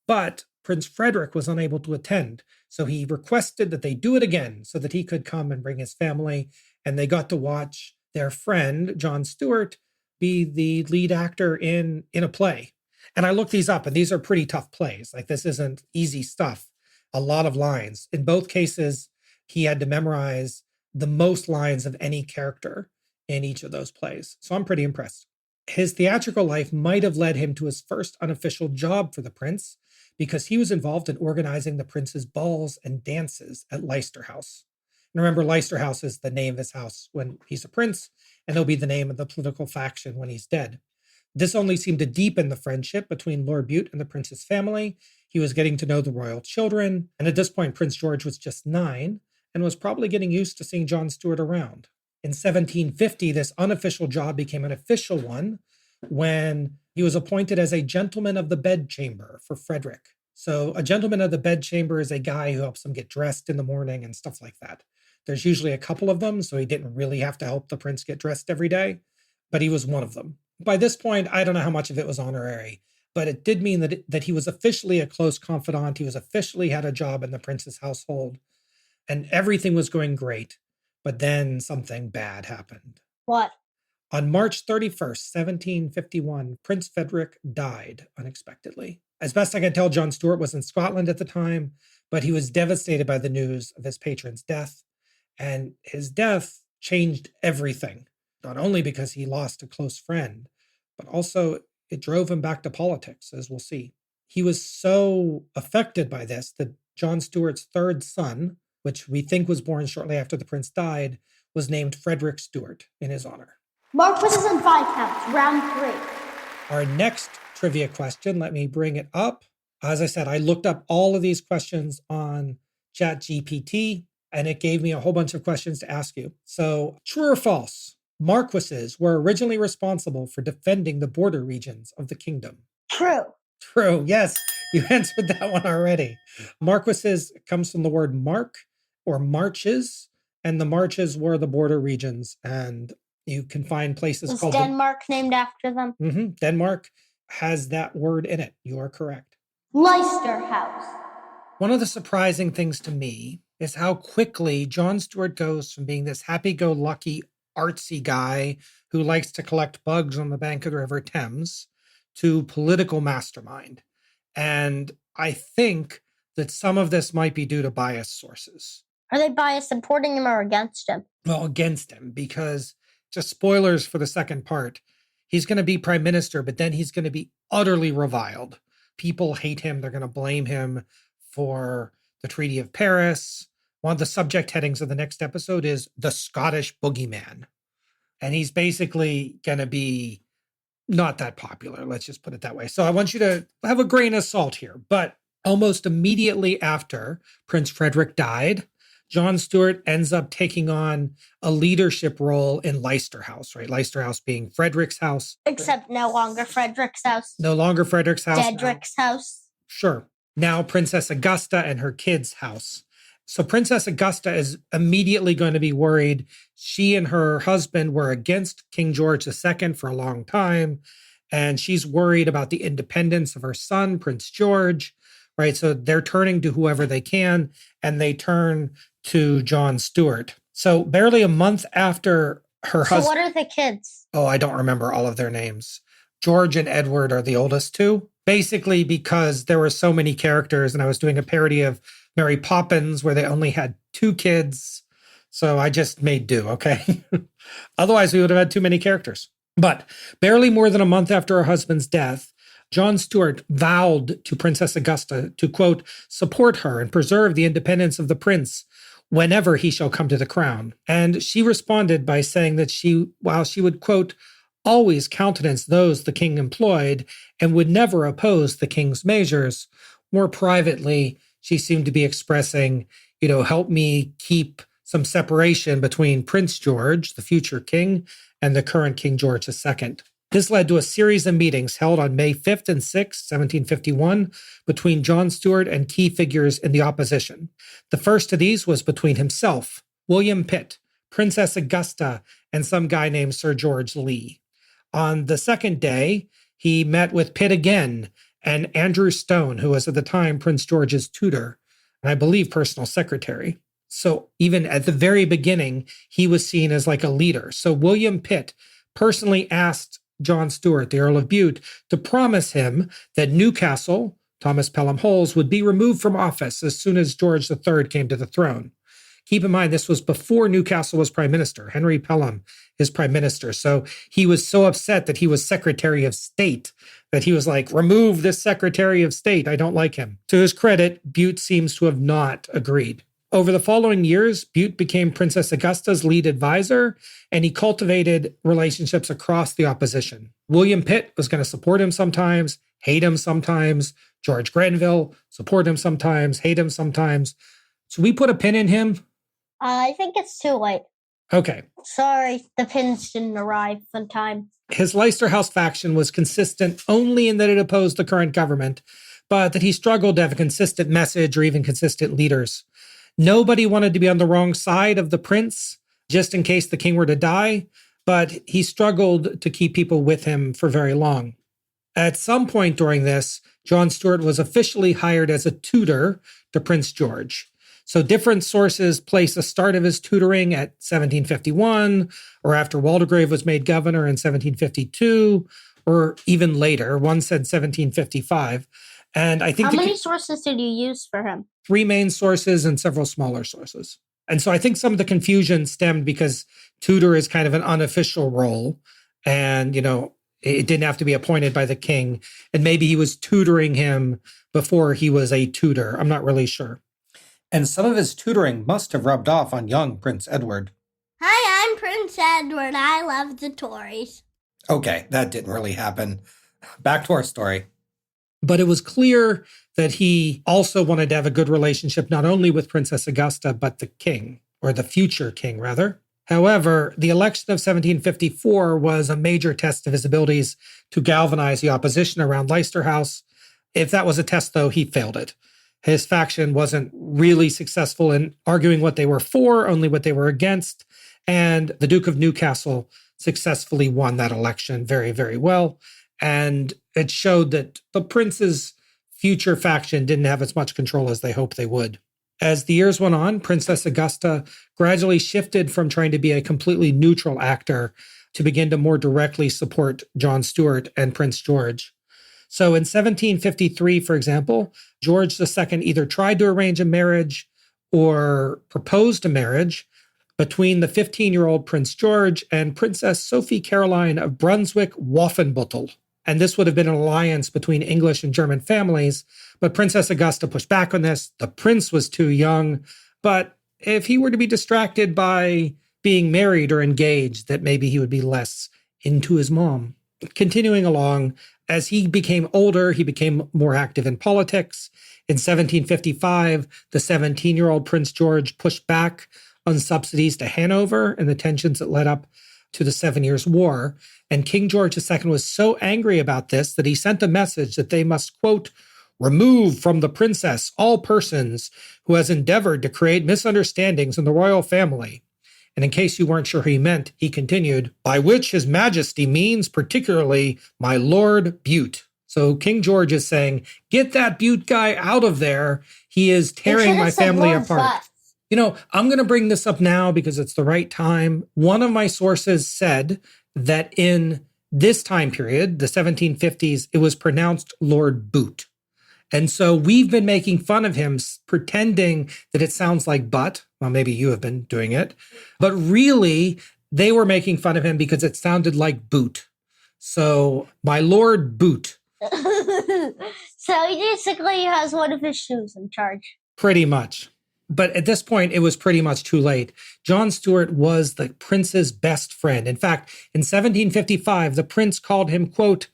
but Prince Frederick was unable to attend. So he requested that they do it again so that he could come and bring his family. And they got to watch their friend, John Stuart, be the lead actor in a play. And I looked these up, and these are pretty tough plays. Like, this isn't easy stuff. A lot of lines. In both cases, he had to memorize the most lines of any character in each of those plays. So I'm pretty impressed. His theatrical life might have led him to his first unofficial job for the prince, because he was involved in organizing the prince's balls and dances at Leicester House. And remember, Leicester House is the name of his house when he's a prince, and it'll be the name of the political faction when he's dead. This only seemed to deepen the friendship between Lord Bute and the prince's family. He was getting to know the royal children, and at this point, Prince George was just 9 and was probably getting used to seeing John Stuart around. In 1750, this unofficial job became an official one when he was appointed as a gentleman of the bedchamber for Frederick. So a gentleman of the bedchamber is a guy who helps them get dressed in the morning and stuff like that. There's usually a couple of them, so he didn't really have to help the prince get dressed every day, but he was one of them. By this point, I don't know how much of it was honorary, but it did mean that he was officially a close confidant. He was officially had a job in the prince's household, and everything was going great. But then something bad happened. What? On March 31st, 1751, Prince Frederick died unexpectedly. As best I can tell, John Stuart was in Scotland at the time, but he was devastated by the news of his patron's death. And his death changed everything, not only because he lost a close friend, but also it drove him back to politics, as we'll see. He was so affected by this that John Stuart's third son, which we think was born shortly after the prince died, was named Frederick Stuart in his honor. Marquises and Viscounts, round 3. Our next trivia question, let me bring it up. As I said, I looked up all of these questions on ChatGPT, and it gave me a whole bunch of questions to ask you. So, true or false? Marquises were originally responsible for defending the border regions of the kingdom. True. True. Yes, you answered that one already. Marquises comes from the word mark or marches, and the marches were the border regions, and you can find places Is called Denmark named after them? Denmark has that word in it. You are correct. Leicester House. One of the surprising things to me is how quickly John Stuart goes from being this happy-go-lucky, artsy guy who likes to collect bugs on the bank of the River Thames to political mastermind. And I think that some of this might be due to biased sources. Are they biased supporting him or against him? Well, against him, because just spoilers for the second part, he's going to be prime minister, but then he's going to be utterly reviled. People hate him. They're going to blame him for the Treaty of Paris. One of the subject headings of the next episode is the Scottish Boogeyman. And he's basically going to be not that popular. Let's just put it that way. So I want you to have a grain of salt here. But almost immediately after Prince Frederick died, John Stuart ends up taking on a leadership role in Leicester House, right? Leicester House being Frederick's house. Except no longer Frederick's house. No longer Frederick's house. Dedrick's house. Sure. Now Princess Augusta and her kids' house. So Princess Augusta is immediately going to be worried. She and her husband were against King George II for a long time, and she's worried about the independence of her son, Prince George, right? So they're turning to whoever they can, and they turn to John Stuart. So barely a month after her husband... So what are the kids? Oh, I don't remember all of their names. George and Edward are the oldest two. Basically because there were so many characters, and I was doing a parody of Mary Poppins where they only had 2 kids. So I just made do, okay? Otherwise, we would have had too many characters. But barely more than a month after her husband's death, John Stuart vowed to Princess Augusta to, quote, support her and preserve the independence of the prince whenever he shall come to the crown. And she responded by saying that while she would, quote, always countenance those the king employed and would never oppose the king's measures, more privately, she seemed to be expressing, help me keep some separation between Prince George, the future king, and the current King George II. This led to a series of meetings held on May 5th and 6th, 1751, between John Stuart and key figures in the opposition. The first of these was between himself, William Pitt, Princess Augusta, and some guy named Sir George Lee. On the second day, he met with Pitt again and Andrew Stone, who was at the time Prince George's tutor, and I believe personal secretary. So even at the very beginning, he was seen as like a leader. So William Pitt personally asked John Stuart, the Earl of Bute, to promise him that Newcastle, Thomas Pelham Holles, would be removed from office as soon as George III came to the throne. Keep in mind, this was before Newcastle was prime minister. Henry Pelham is prime minister. So he was so upset that he was Secretary of State that he was like, remove this Secretary of State. I don't like him. To his credit, Bute seems to have not agreed. Over the following years, Bute became Princess Augusta's lead advisor, and he cultivated relationships across the opposition. William Pitt was going to support him sometimes, hate him sometimes. George Grenville, support him sometimes, hate him sometimes. So we put a pin in him. I think it's too late. Okay. Sorry, the pins didn't arrive in time. His Leicester House faction was consistent only in that it opposed the current government, but that he struggled to have a consistent message or even consistent leaders. Nobody wanted to be on the wrong side of the prince, just in case the king were to die, but he struggled to keep people with him for very long. At some point during this, John Stuart was officially hired as a tutor to Prince George. So different sources place the start of his tutoring at 1751, or after Waldegrave was made governor in 1752, or even later. One said 1755. And I think How many sources did you use for him? 3 main sources and several smaller sources. And so I think some of the confusion stemmed because tutor is kind of an unofficial role. And, it didn't have to be appointed by the king. And maybe he was tutoring him before he was a tutor. I'm not really sure. And some of his tutoring must have rubbed off on young Prince Edward. Hi, I'm Prince Edward. I love the Tories. Okay, that didn't really happen. Back to our story. But it was clear that he also wanted to have a good relationship, not only with Princess Augusta, but the king, or the future king, rather. However, the election of 1754 was a major test of his abilities to galvanize the opposition around Leicester House. If that was a test, though, he failed it. His faction wasn't really successful in arguing what they were for, only what they were against. And the Duke of Newcastle successfully won that election very, very well. And it showed that the prince's future faction didn't have as much control as they hoped they would. As the years went on, Princess Augusta gradually shifted from trying to be a completely neutral actor to begin to more directly support John Stuart and Prince George. So in 1753, for example, George II either tried to arrange a marriage or proposed a marriage between the 15-year-old Prince George and Princess Sophie Caroline of Brunswick-Wolfenbüttel. And this would have been an alliance between English and German families, but Princess Augusta pushed back on this. The prince was too young, but if he were to be distracted by being married or engaged, that maybe he would be less into his mom. Continuing along, as he became older, he became more active in politics. In 1755, the 17-year-old Prince George pushed back on subsidies to Hanover and the tensions that led up to the 7 Years' War. And King George II was so angry about this that he sent a message that they must, quote, remove from the princess all persons who has endeavored to create misunderstandings in the royal family. And in case you weren't sure who he meant, he continued, by which his majesty means particularly my Lord Bute. So King George is saying, get that Bute guy out of there. He is tearing my family apart. I'm going to bring this up now because it's the right time. One of my sources said that in this time period, the 1750s, it was pronounced Lord Bute. And so we've been making fun of him, pretending that it sounds like but. Well, maybe you have been doing it. But really, they were making fun of him because it sounded like boot. So, my Lord Bute. So he basically has one of his shoes in charge. Pretty much. But at this point, it was pretty much too late. John Stuart was the prince's best friend. In fact, in 1755, the prince called him, quote,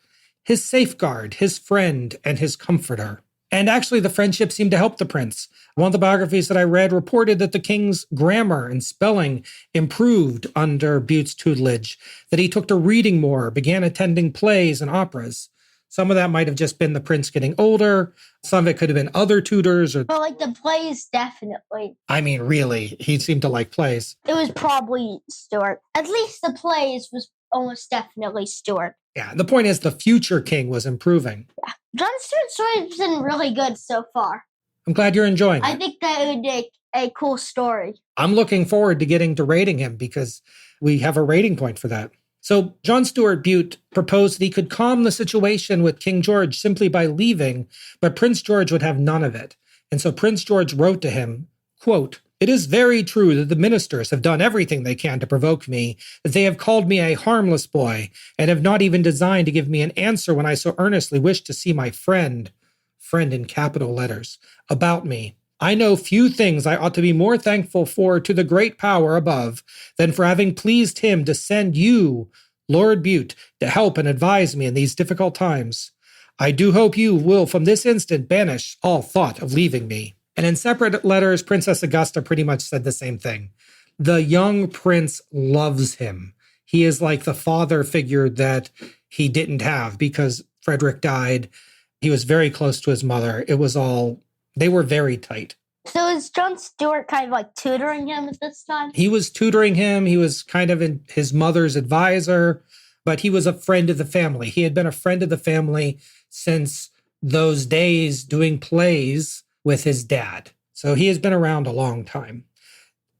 his safeguard, his friend, and his comforter. And actually, the friendship seemed to help the prince. One of the biographies that I read reported that the king's grammar and spelling improved under Bute's tutelage, that he took to reading more, began attending plays and operas. Some of that might have just been the prince getting older. Some of it could have been other tutors. But the plays, definitely. I mean, really, he seemed to like plays. It was probably Stuart. At least the plays was almost definitely Stuart. Yeah, the point is the future king was improving. Yeah. John Stuart's story's been really good so far. I'm glad you're enjoying it. I think that would make a cool story. I'm looking forward to getting to rating him because we have a rating point for that. So John Stuart Bute proposed that he could calm the situation with King George simply by leaving, but Prince George would have none of it. And so Prince George wrote to him, quote, It is very true that the ministers have done everything they can to provoke me, that they have called me a harmless boy, and have not even designed to give me an answer when I so earnestly wish to see my friend in capital letters, about me. I know few things I ought to be more thankful for to the great power above than for having pleased him to send you, Lord Bute, to help and advise me in these difficult times. I do hope you will from this instant banish all thought of leaving me. And in separate letters, Princess Augusta pretty much said the same thing. The young prince loves him. He is like the father figure that he didn't have because Frederick died. He was very close to his mother. They were very tight. So is John Stuart kind of like tutoring him at this time? He was tutoring him. He was kind of his mother's advisor, but he was a friend of the family. He had been a friend of the family since those days doing plays with his dad. So he has been around a long time.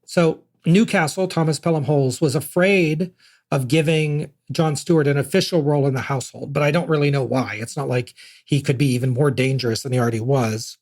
So Newcastle, Thomas Pelham Holles, was afraid of giving John Stuart an official role in the household, but I don't really know why. It's not like he could be even more dangerous than he already was.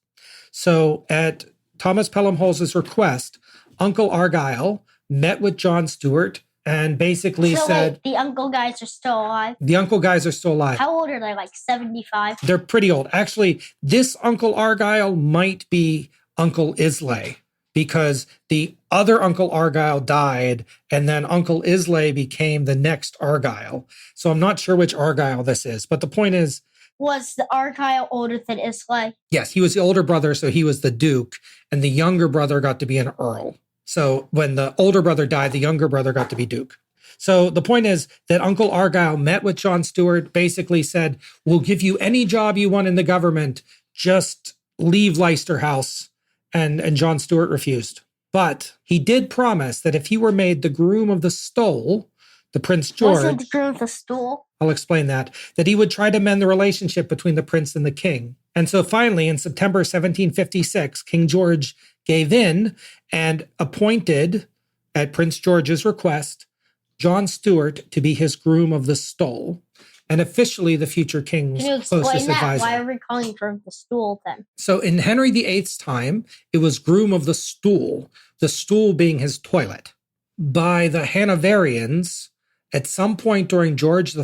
So at Thomas Pelham Holles' request, Uncle Argyle met with John Stuart and basically said... Wait, the uncle guys are still alive? The uncle guys are still alive. How old are they, like 75? They're pretty old. Actually, this Uncle Argyle might be Uncle Islay, because the other Uncle Argyle died, and then Uncle Islay became the next Argyle. So I'm not sure which Argyle this is, but the point is... Was the Argyle older than Islay? Yes, he was the older brother, so he was the Duke, and the younger brother got to be an Earl. So when the older brother died, the younger brother got to be Duke. So the point is that Uncle Argyle met with John Stuart, basically said, we'll give you any job you want in the government, just leave Leicester House. And John Stuart refused. But he did promise that if he were made the groom of the stole, the Prince George... Wasn't the groom of the stool? I'll explain that he would try to mend the relationship between the prince and the king. And so finally, in September 1756, King George gave in and appointed, at Prince George's request, John Stuart to be his groom of the stole, and officially the future king's closest advisor. Can you explain that? Why are we calling groom of the stool then? So in Henry VIII's time, it was groom of the stool being his toilet. By the Hanoverians, at some point during George I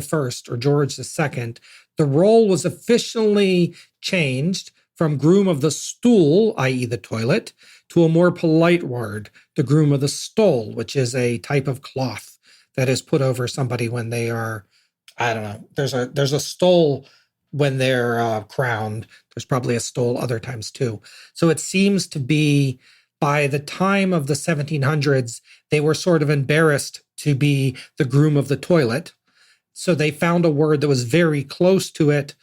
or George II, the role was officially changed from groom of the stool, i.e. the toilet, to a more polite word, the groom of the stole, which is a type of cloth that is put over somebody when they are, I don't know, there's a stole when they're crowned. There's probably a stole other times too. So it seems to be by the time of the 1700s, they were sort of embarrassed to be the groom of the toilet. So they found a word that was very close to it,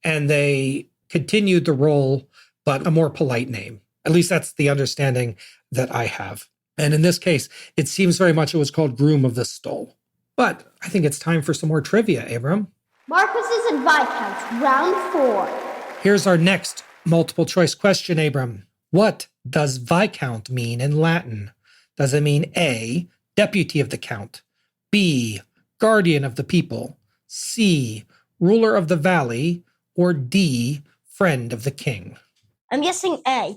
and they continued the role, but a more polite name. At least that's the understanding that I have. And in this case, it seems very much it was called groom of the stole. But I think it's time for some more trivia, Abram. Marquises and Viscounts, round 4. Here's our next multiple choice question, Abram. What does Viscount mean in Latin? Does it mean A, deputy of the count, B, guardian of the people, C, ruler of the valley, or D, friend of the king? I'm guessing A.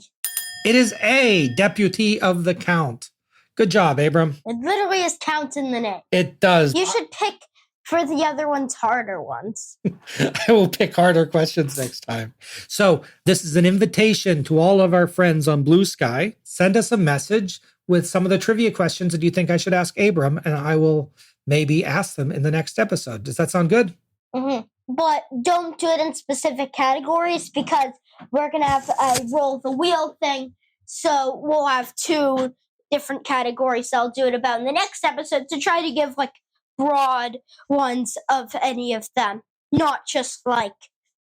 It is A, deputy of the count. Good job, Abram. It literally has count in the name. It does. You should pick for the other ones harder ones. I will pick harder questions next time. So this is an invitation to all of our friends on Blue Sky. Send us a message with some of the trivia questions that you think I should ask Abram, and I will maybe ask them in the next episode. Does that sound good? Mm-hmm. But don't do it in specific categories because we're going to have a roll the wheel thing. So we'll have 2 different categories I'll do it about in the next episode to try to give like broad ones of any of them, not just like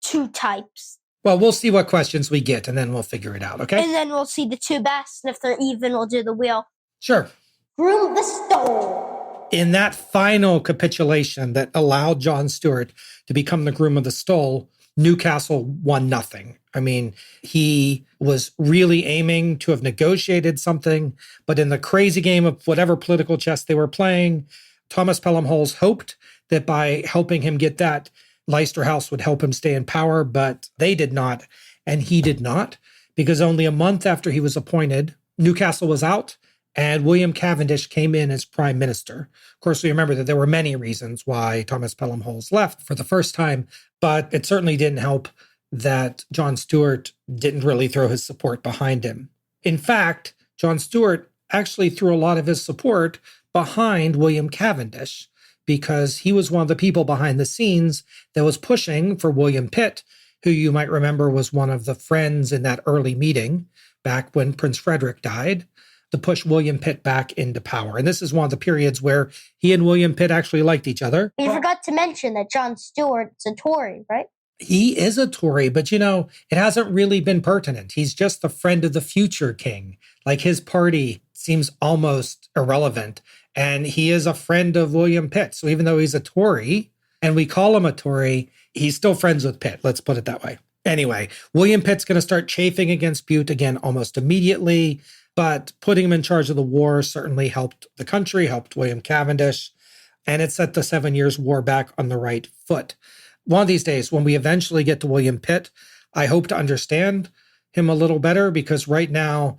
2 types. Well, we'll see what questions we get, and then we'll figure it out, okay? And then we'll see the 2 best, and if they're even, we'll do the wheel. Sure. Groom of the stole. In that final capitulation that allowed John Stuart to become the groom of the stole, Newcastle won nothing. I mean, he was really aiming to have negotiated something, but in the crazy game of whatever political chess they were playing, Thomas Pelham Holles hoped that by helping him get that, Leicester House would help him stay in power, but they did not, and he did not, because only a month after he was appointed, Newcastle was out, and William Cavendish came in as prime minister. Of course, we remember that there were many reasons why Thomas Pelham Holles left for the first time, but it certainly didn't help that John Stuart didn't really throw his support behind him. In fact, John Stuart actually threw a lot of his support behind William Cavendish because he was one of the people behind the scenes that was pushing for William Pitt, who you might remember was one of the friends in that early meeting back when Prince Frederick died, to push William Pitt back into power. And this is one of the periods where he and William Pitt actually liked each other. You forgot to mention that John Stuart's a Tory, right? He is a Tory, but it hasn't really been pertinent. He's just the friend of the future king. Like, his party seems almost irrelevant. And he is a friend of William Pitt. So even though he's a Tory, and we call him a Tory, he's still friends with Pitt. Let's put it that way. Anyway, William Pitt's going to start chafing against Bute again almost immediately. But putting him in charge of the war certainly helped the country, helped William Cavendish. And it set the 7 Years' War back on the right foot. One of these days, when we eventually get to William Pitt, I hope to understand him a little better, because right now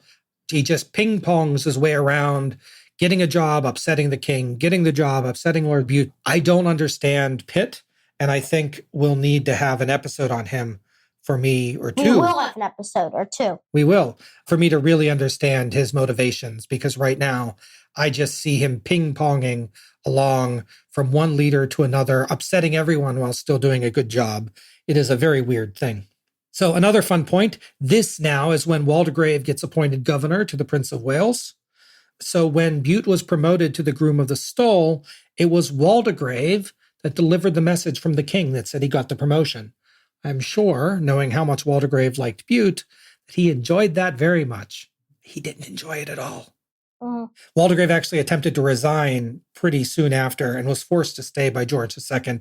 he just ping-pongs his way around, getting a job, upsetting the king, getting the job, upsetting Lord Bute. I don't understand Pitt, and I think we'll need to have an episode on him for me, or two. We will have an episode or two. We will, for me to really understand his motivations, because right now I just see him ping-ponging along from one leader to another, upsetting everyone while still doing a good job. It is a very weird thing. So another fun point, this now is when Waldegrave gets appointed governor to the Prince of Wales. So when Bute was promoted to the Groom of the Stole, it was Waldegrave that delivered the message from the king that said he got the promotion. I'm sure, knowing how much Waldegrave liked Bute, that he enjoyed that very much. He didn't enjoy it at all. Waldegrave actually attempted to resign pretty soon after and was forced to stay by George II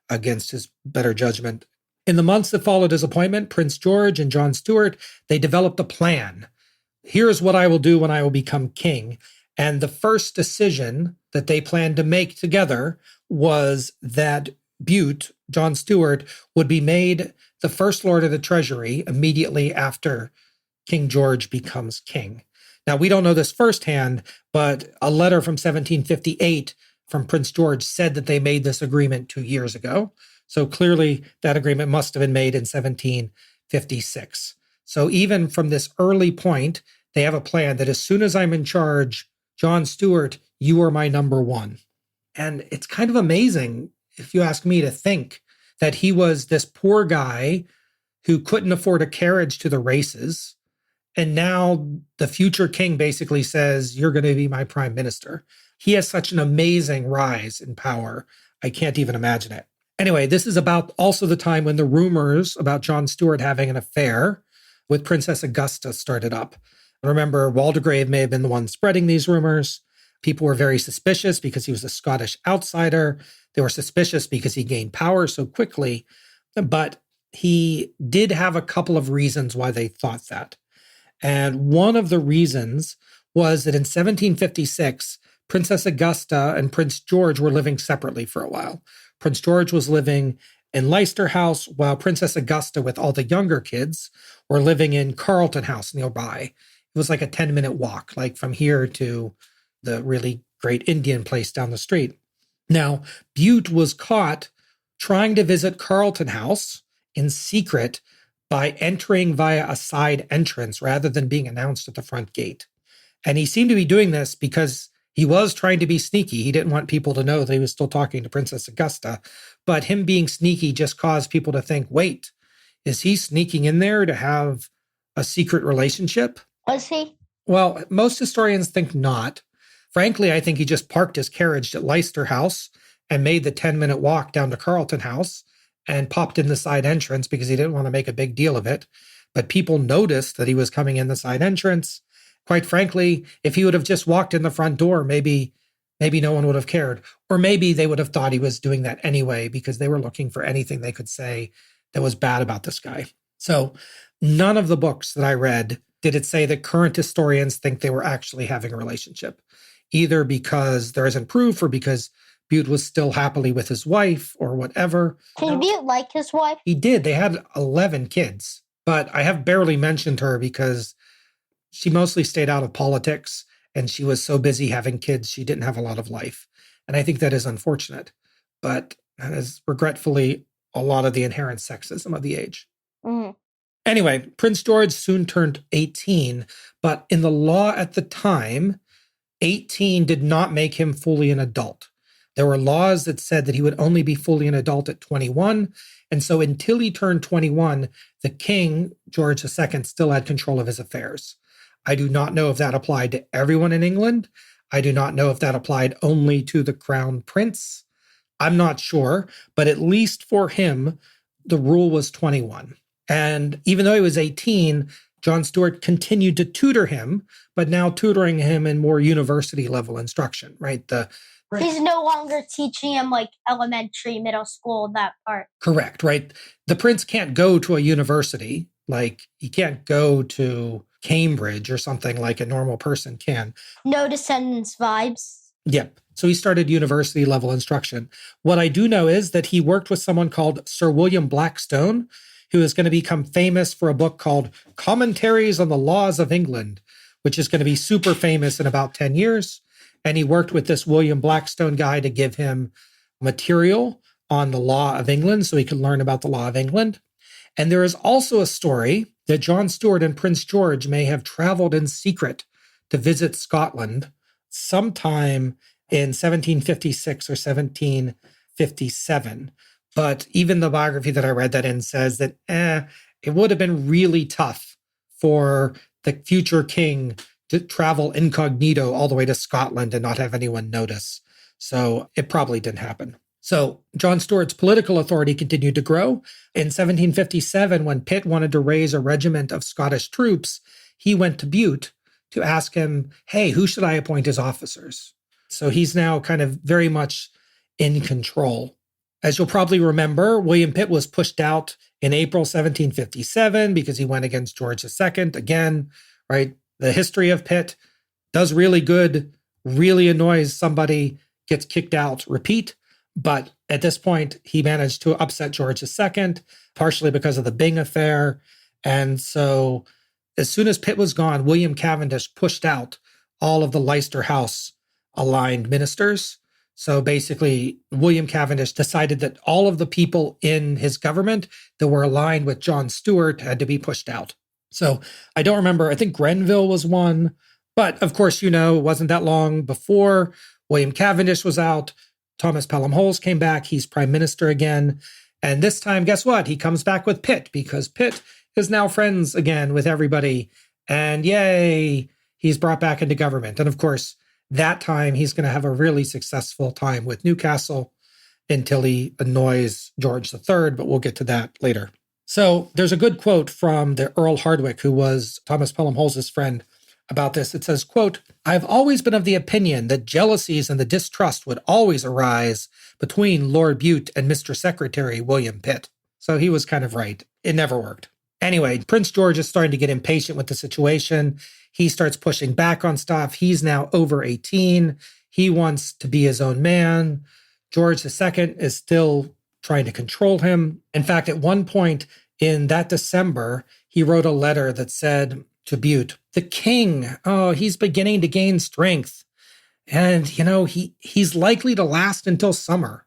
against his better judgment. In the months that followed his appointment, Prince George and John Stuart, they developed a plan. Here's what I will do when I will become king. And the first decision that they planned to make together was that Bute, John Stuart, would be made the First Lord of the Treasury immediately after King George becomes king. Now, we don't know this firsthand, but a letter from 1758 from Prince George said that they made this agreement 2 years ago. So clearly that agreement must have been made in 1756. So even from this early point, they have a plan that as soon as I'm in charge, John Stuart, you are my number one. And it's kind of amazing, if you ask me, to think that he was this poor guy who couldn't afford a carriage to the races. And now the future king basically says, you're going to be my prime minister. He has such an amazing rise in power. I can't even imagine it. Anyway, this is about also the time when the rumors about John Stuart having an affair with Princess Augusta started up. Remember, Waldegrave may have been the one spreading these rumors. People were very suspicious because he was a Scottish outsider. They were suspicious because he gained power so quickly. But he did have a couple of reasons why they thought that. And one of the reasons was that in 1756, Princess Augusta and Prince George were living separately for a while. Prince George was living in Leicester House, while Princess Augusta, with all the younger kids, were living in Carlton House nearby. It was like a 10-minute walk, like from here to the really great Indian place down the street. Now, Bute was caught trying to visit Carlton House in secret by entering via a side entrance rather than being announced at the front gate. And he seemed to be doing this because he was trying to be sneaky. He didn't want people to know that he was still talking to Princess Augusta. But him being sneaky just caused people to think, wait, is he sneaking in there to have a secret relationship? Was he? Well, most historians think not. Frankly, I think he just parked his carriage at Leicester House and made the 10-minute walk down to Carlton House and popped in the side entrance because he didn't want to make a big deal of it. But people noticed that he was coming in the side entrance. Quite frankly, if he would have just walked in the front door, maybe no one would have cared. Or maybe they would have thought he was doing that anyway because they were looking for anything they could say that was bad about this guy. So none of the books that I read did it say that current historians think they were actually having a relationship, either because there isn't proof or because Bute was still happily with his wife or whatever. Did Bute like his wife? He did. They had 11 kids, but I have barely mentioned her because She mostly stayed out of politics, and she was so busy having kids, she didn't have a lot of life. And I think that is unfortunate, but that is regretfully a lot of the inherent sexism of the age. Mhm. Anyway, Prince George soon turned 18, but in the law at the time, 18 did not make him fully an adult. There were laws that said that he would only be fully an adult at 21. And so until he turned 21, the king, George II, still had control of his affairs. I do not know if that applied to everyone in England. I do not know if that applied only to the crown prince. I'm not sure, but at least for him, the rule was 21. And even though he was 18, John Stuart continued to tutor him, but now tutoring him in more university level instruction, right? He's no longer teaching him like elementary, middle school, that part. Correct, right? The prince can't go to a university, like he can't go to Cambridge or something like a normal person can. No Descendants vibes. Yep. So he started university level instruction. What I do know is that he worked with someone called Sir William Blackstone, who is going to become famous for a book called Commentaries on the Laws of England, which is going to be super famous in about 10 years. And he worked with this William Blackstone guy to give him material on the law of England so he could learn about the law of England. And there is also a story that John Stuart and Prince George may have traveled in secret to visit Scotland sometime in 1756 or 1757. But even the biography that I read that in says that it would have been really tough for the future king to travel incognito all the way to Scotland and not have anyone notice. So it probably didn't happen. So John Stuart's political authority continued to grow. In 1757, when Pitt wanted to raise a regiment of Scottish troops, he went to Bute to ask him, hey, who should I appoint as officers? So he's now kind of very much in control. As you'll probably remember, William Pitt was pushed out in April 1757 because he went against George II. Again, right? The history of Pitt does really good, really annoys somebody, gets kicked out, repeat. But at this point, he managed to upset George II, partially because of the Byng affair. And so as soon as Pitt was gone, William Cavendish pushed out all of the Leicester House aligned ministers. So basically, William Cavendish decided that all of the people in his government that were aligned with John Stuart had to be pushed out. So I don't remember, I think Grenville was one. But of course, you know, it wasn't that long before William Cavendish was out. Thomas Pelham Holles came back. He's prime minister again. And this time, guess what? He comes back with Pitt because Pitt is now friends again with everybody. And yay, he's brought back into government. And of course, that time he's going to have a really successful time with Newcastle until he annoys George III, but we'll get to that later. So there's a good quote from the Earl Hardwicke, who was Thomas Pelham Holles' friend, about this. It says, quote, I've always been of the opinion that jealousies and the distrust would always arise between Lord Bute and Mr. Secretary William Pitt. So he was kind of right. It never worked. Anyway, Prince George is starting to get impatient with the situation. He starts pushing back on stuff. He's now over 18. He wants to be his own man. George II is still trying to control him. In fact, at one point in that December, he wrote a letter that said to Bute, the king, he's beginning to gain strength. And, you know, he's likely to last until summer.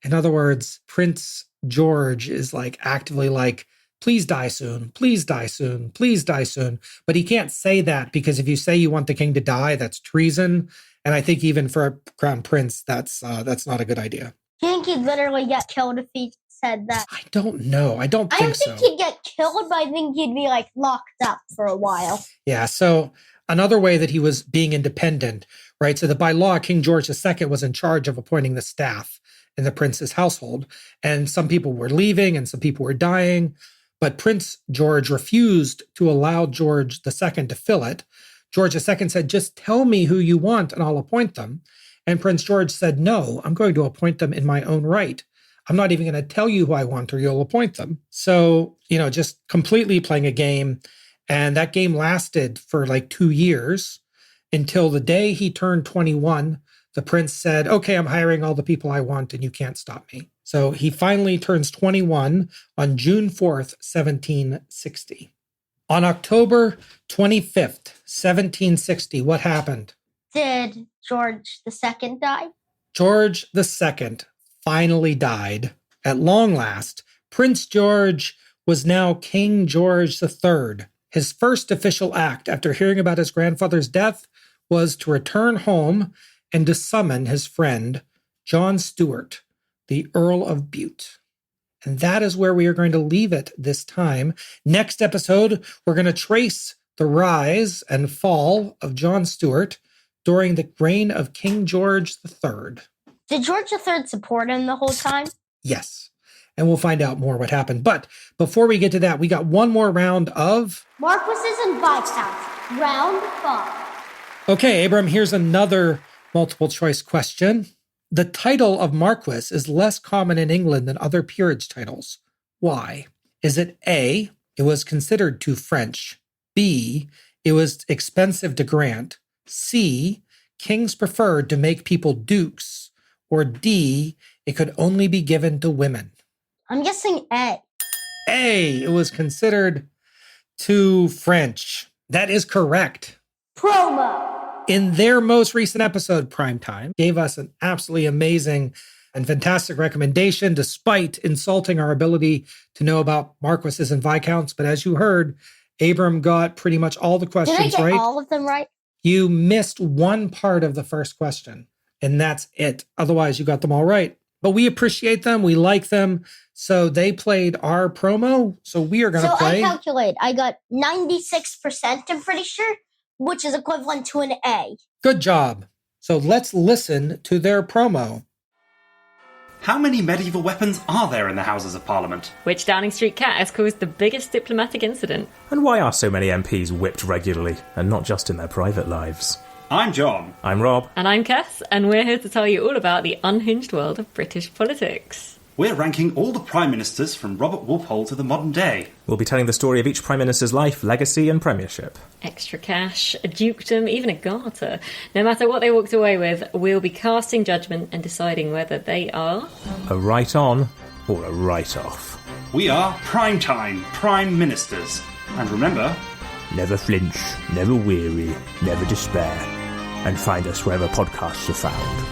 In other words, Prince George is like actively like, please die soon, please die soon, please die soon. But he can't say that because if you say you want the king to die, that's treason. And I think even for a crown prince, that's not a good idea. Do you think he'd literally get killed if he said that? I don't know. I don't think so. I don't think he'd get killed, but I think he'd be like locked up for a while. Yeah. So another way that he was being independent, right? So that by law, King George II was in charge of appointing the staff in the prince's household. And some people were leaving and some people were dying. But Prince George refused to allow George II to fill it. George II said, just tell me who you want and I'll appoint them. And Prince George said, no, I'm going to appoint them in my own right. I'm not even going to tell you who I want or you'll appoint them. So, you know, just completely playing a game. And that game lasted for like 2 years until the day he turned 21. The prince said, okay, I'm hiring all the people I want and you can't stop me. So he finally turns 21 on June 4th, 1760. On October 25th, 1760, what happened? Did George II die? George II finally died. At long last, Prince George was now King George III. His first official act after hearing about his grandfather's death was to return home and to summon his friend, John Stuart, the Earl of Bute. And that is where we are going to leave it this time. Next episode, we're going to trace the rise and fall of John Stuart during the reign of King George III. Did George III support him the whole time? Yes. And we'll find out more what happened. But before we get to that, we got one more round of Marquises and Viscounts, round 5. Okay, Abram, here's another multiple choice question. The title of Marquis is less common in England than other peerage titles. Why? Is it A, it was considered too French, B, it was expensive to grant, C, kings preferred to make people dukes, or D, it could only be given to women? I'm guessing A. A, it was considered too French. That is correct. Promo. In their most recent episode, Primetime gave us an absolutely amazing and fantastic recommendation, despite insulting our ability to know about marquises and viscounts. But as you heard, Abram got pretty much all the questions Did I get right. all of them right? You missed one part of the first question, and that's it. Otherwise, you got them all right. But we appreciate them. We like them. So they played our promo. So we are going to play. So I calculate. I got 96%, I'm pretty sure, which is equivalent to an A. Good job. So let's listen to their promo. How many medieval weapons are there in the Houses of Parliament? Which Downing Street cat has caused the biggest diplomatic incident? And why are so many MPs whipped regularly, and not just in their private lives? I'm John. I'm Rob. And I'm Cass, and we're here to tell you all about the unhinged world of British politics. We're ranking all the Prime Ministers from Robert Walpole to the modern day. We'll be telling the story of each Prime Minister's life, legacy and premiership. Extra cash, a dukedom, even a garter. No matter what they walked away with, we'll be casting judgment and deciding whether they are a right-on or a write-off. We are Primetime Prime Ministers. And remember, never flinch, never weary, never despair. And find us wherever podcasts are found.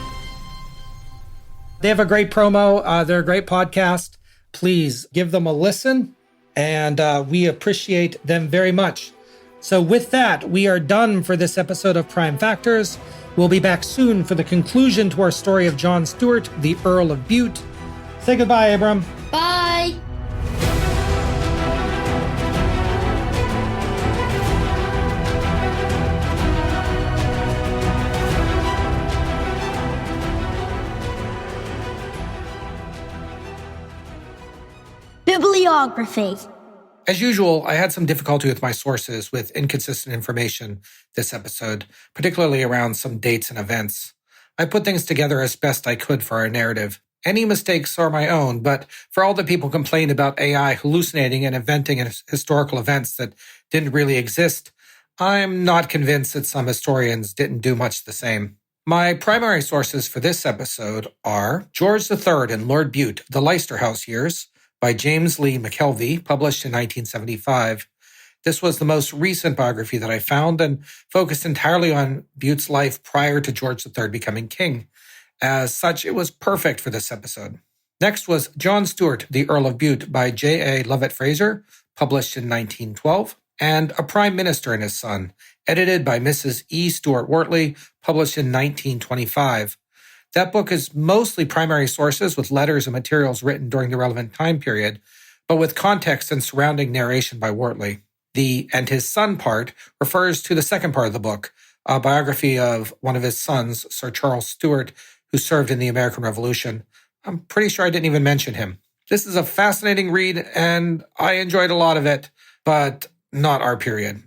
They have a great promo. They're a great podcast. Please give them a listen. And we appreciate them very much. So with that, we are done for this episode of Prime Factors. We'll be back soon for the conclusion to our story of John Stuart, the Earl of Bute. Say goodbye, Abram. Bye. Bibliography. As usual, I had some difficulty with my sources with inconsistent information this episode, particularly around some dates and events. I put things together as best I could for our narrative. Any mistakes are my own, but for all the people complained about AI hallucinating and inventing historical events that didn't really exist, I'm not convinced that some historians didn't do much the same. My primary sources for this episode are George III and Lord Bute, The Leicester House Years, by James Lee McKelvey, published in 1975. This was the most recent biography that I found and focused entirely on Bute's life prior to George III becoming king. As such, it was perfect for this episode. Next was John Stuart, the Earl of Bute, by J.A. Lovett Fraser, published in 1912, and A Prime Minister and His Son, edited by Mrs. E. Stuart Wortley, published in 1925. That book is mostly primary sources with letters and materials written during the relevant time period, but with context and surrounding narration by Wortley. The "and his son" part refers to the second part of the book, a biography of one of his sons, Sir Charles Stuart, who served in the American Revolution. I'm pretty sure I didn't even mention him. This is a fascinating read, and I enjoyed a lot of it, but not our period.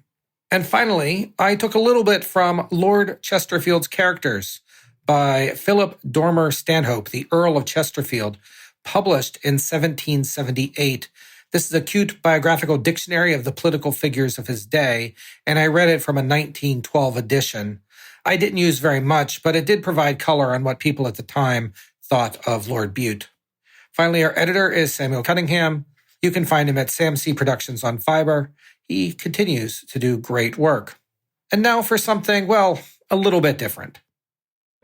And finally, I took a little bit from Lord Chesterfield's Characters, by Philip Dormer Stanhope, the Earl of Chesterfield, published in 1778. This is a cute biographical dictionary of the political figures of his day, and I read it from a 1912 edition. I didn't use very much, but it did provide color on what people at the time thought of Lord Bute. Finally, our editor is Samuel Cunningham. You can find him at Sam C. Productions on Fiverr. He continues to do great work. And now for something, well, a little bit different.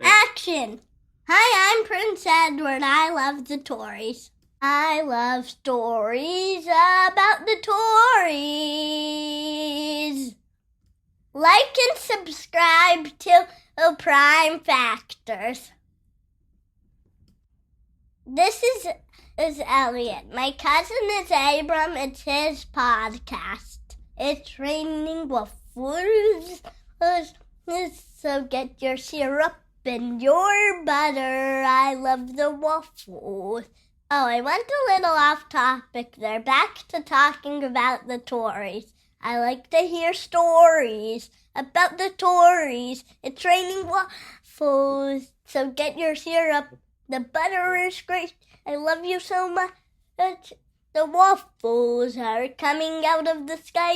Action! Hi, I'm Prince Edward. I love the Tories. I love stories about the Tories. Like and subscribe to Prime Factors. This is Elliot. My cousin is Abram. It's his podcast. It's raining waffles. So get your syrup and your butter. I love the waffles. Oh, I went a little off topic there. Back to talking about the Tories. I like to hear stories about the Tories. It's raining waffles. So get your syrup. The butter is great. I love you so much. The waffles are coming out of the sky.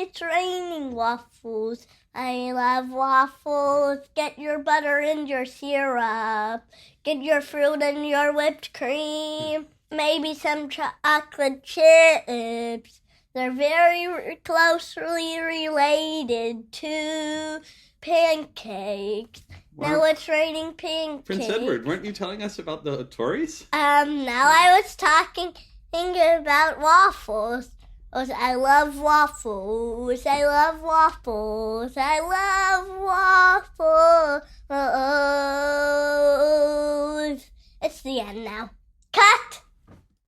It's raining waffles. I love waffles. Get your butter and your syrup. Get your fruit and your whipped cream. Maybe some chocolate chips. They're very closely related to pancakes. Now it's raining pancakes. Prince Edward, weren't you telling us about the Tories? Now I was talking about waffles. I love waffles. I love waffles. I love waffles.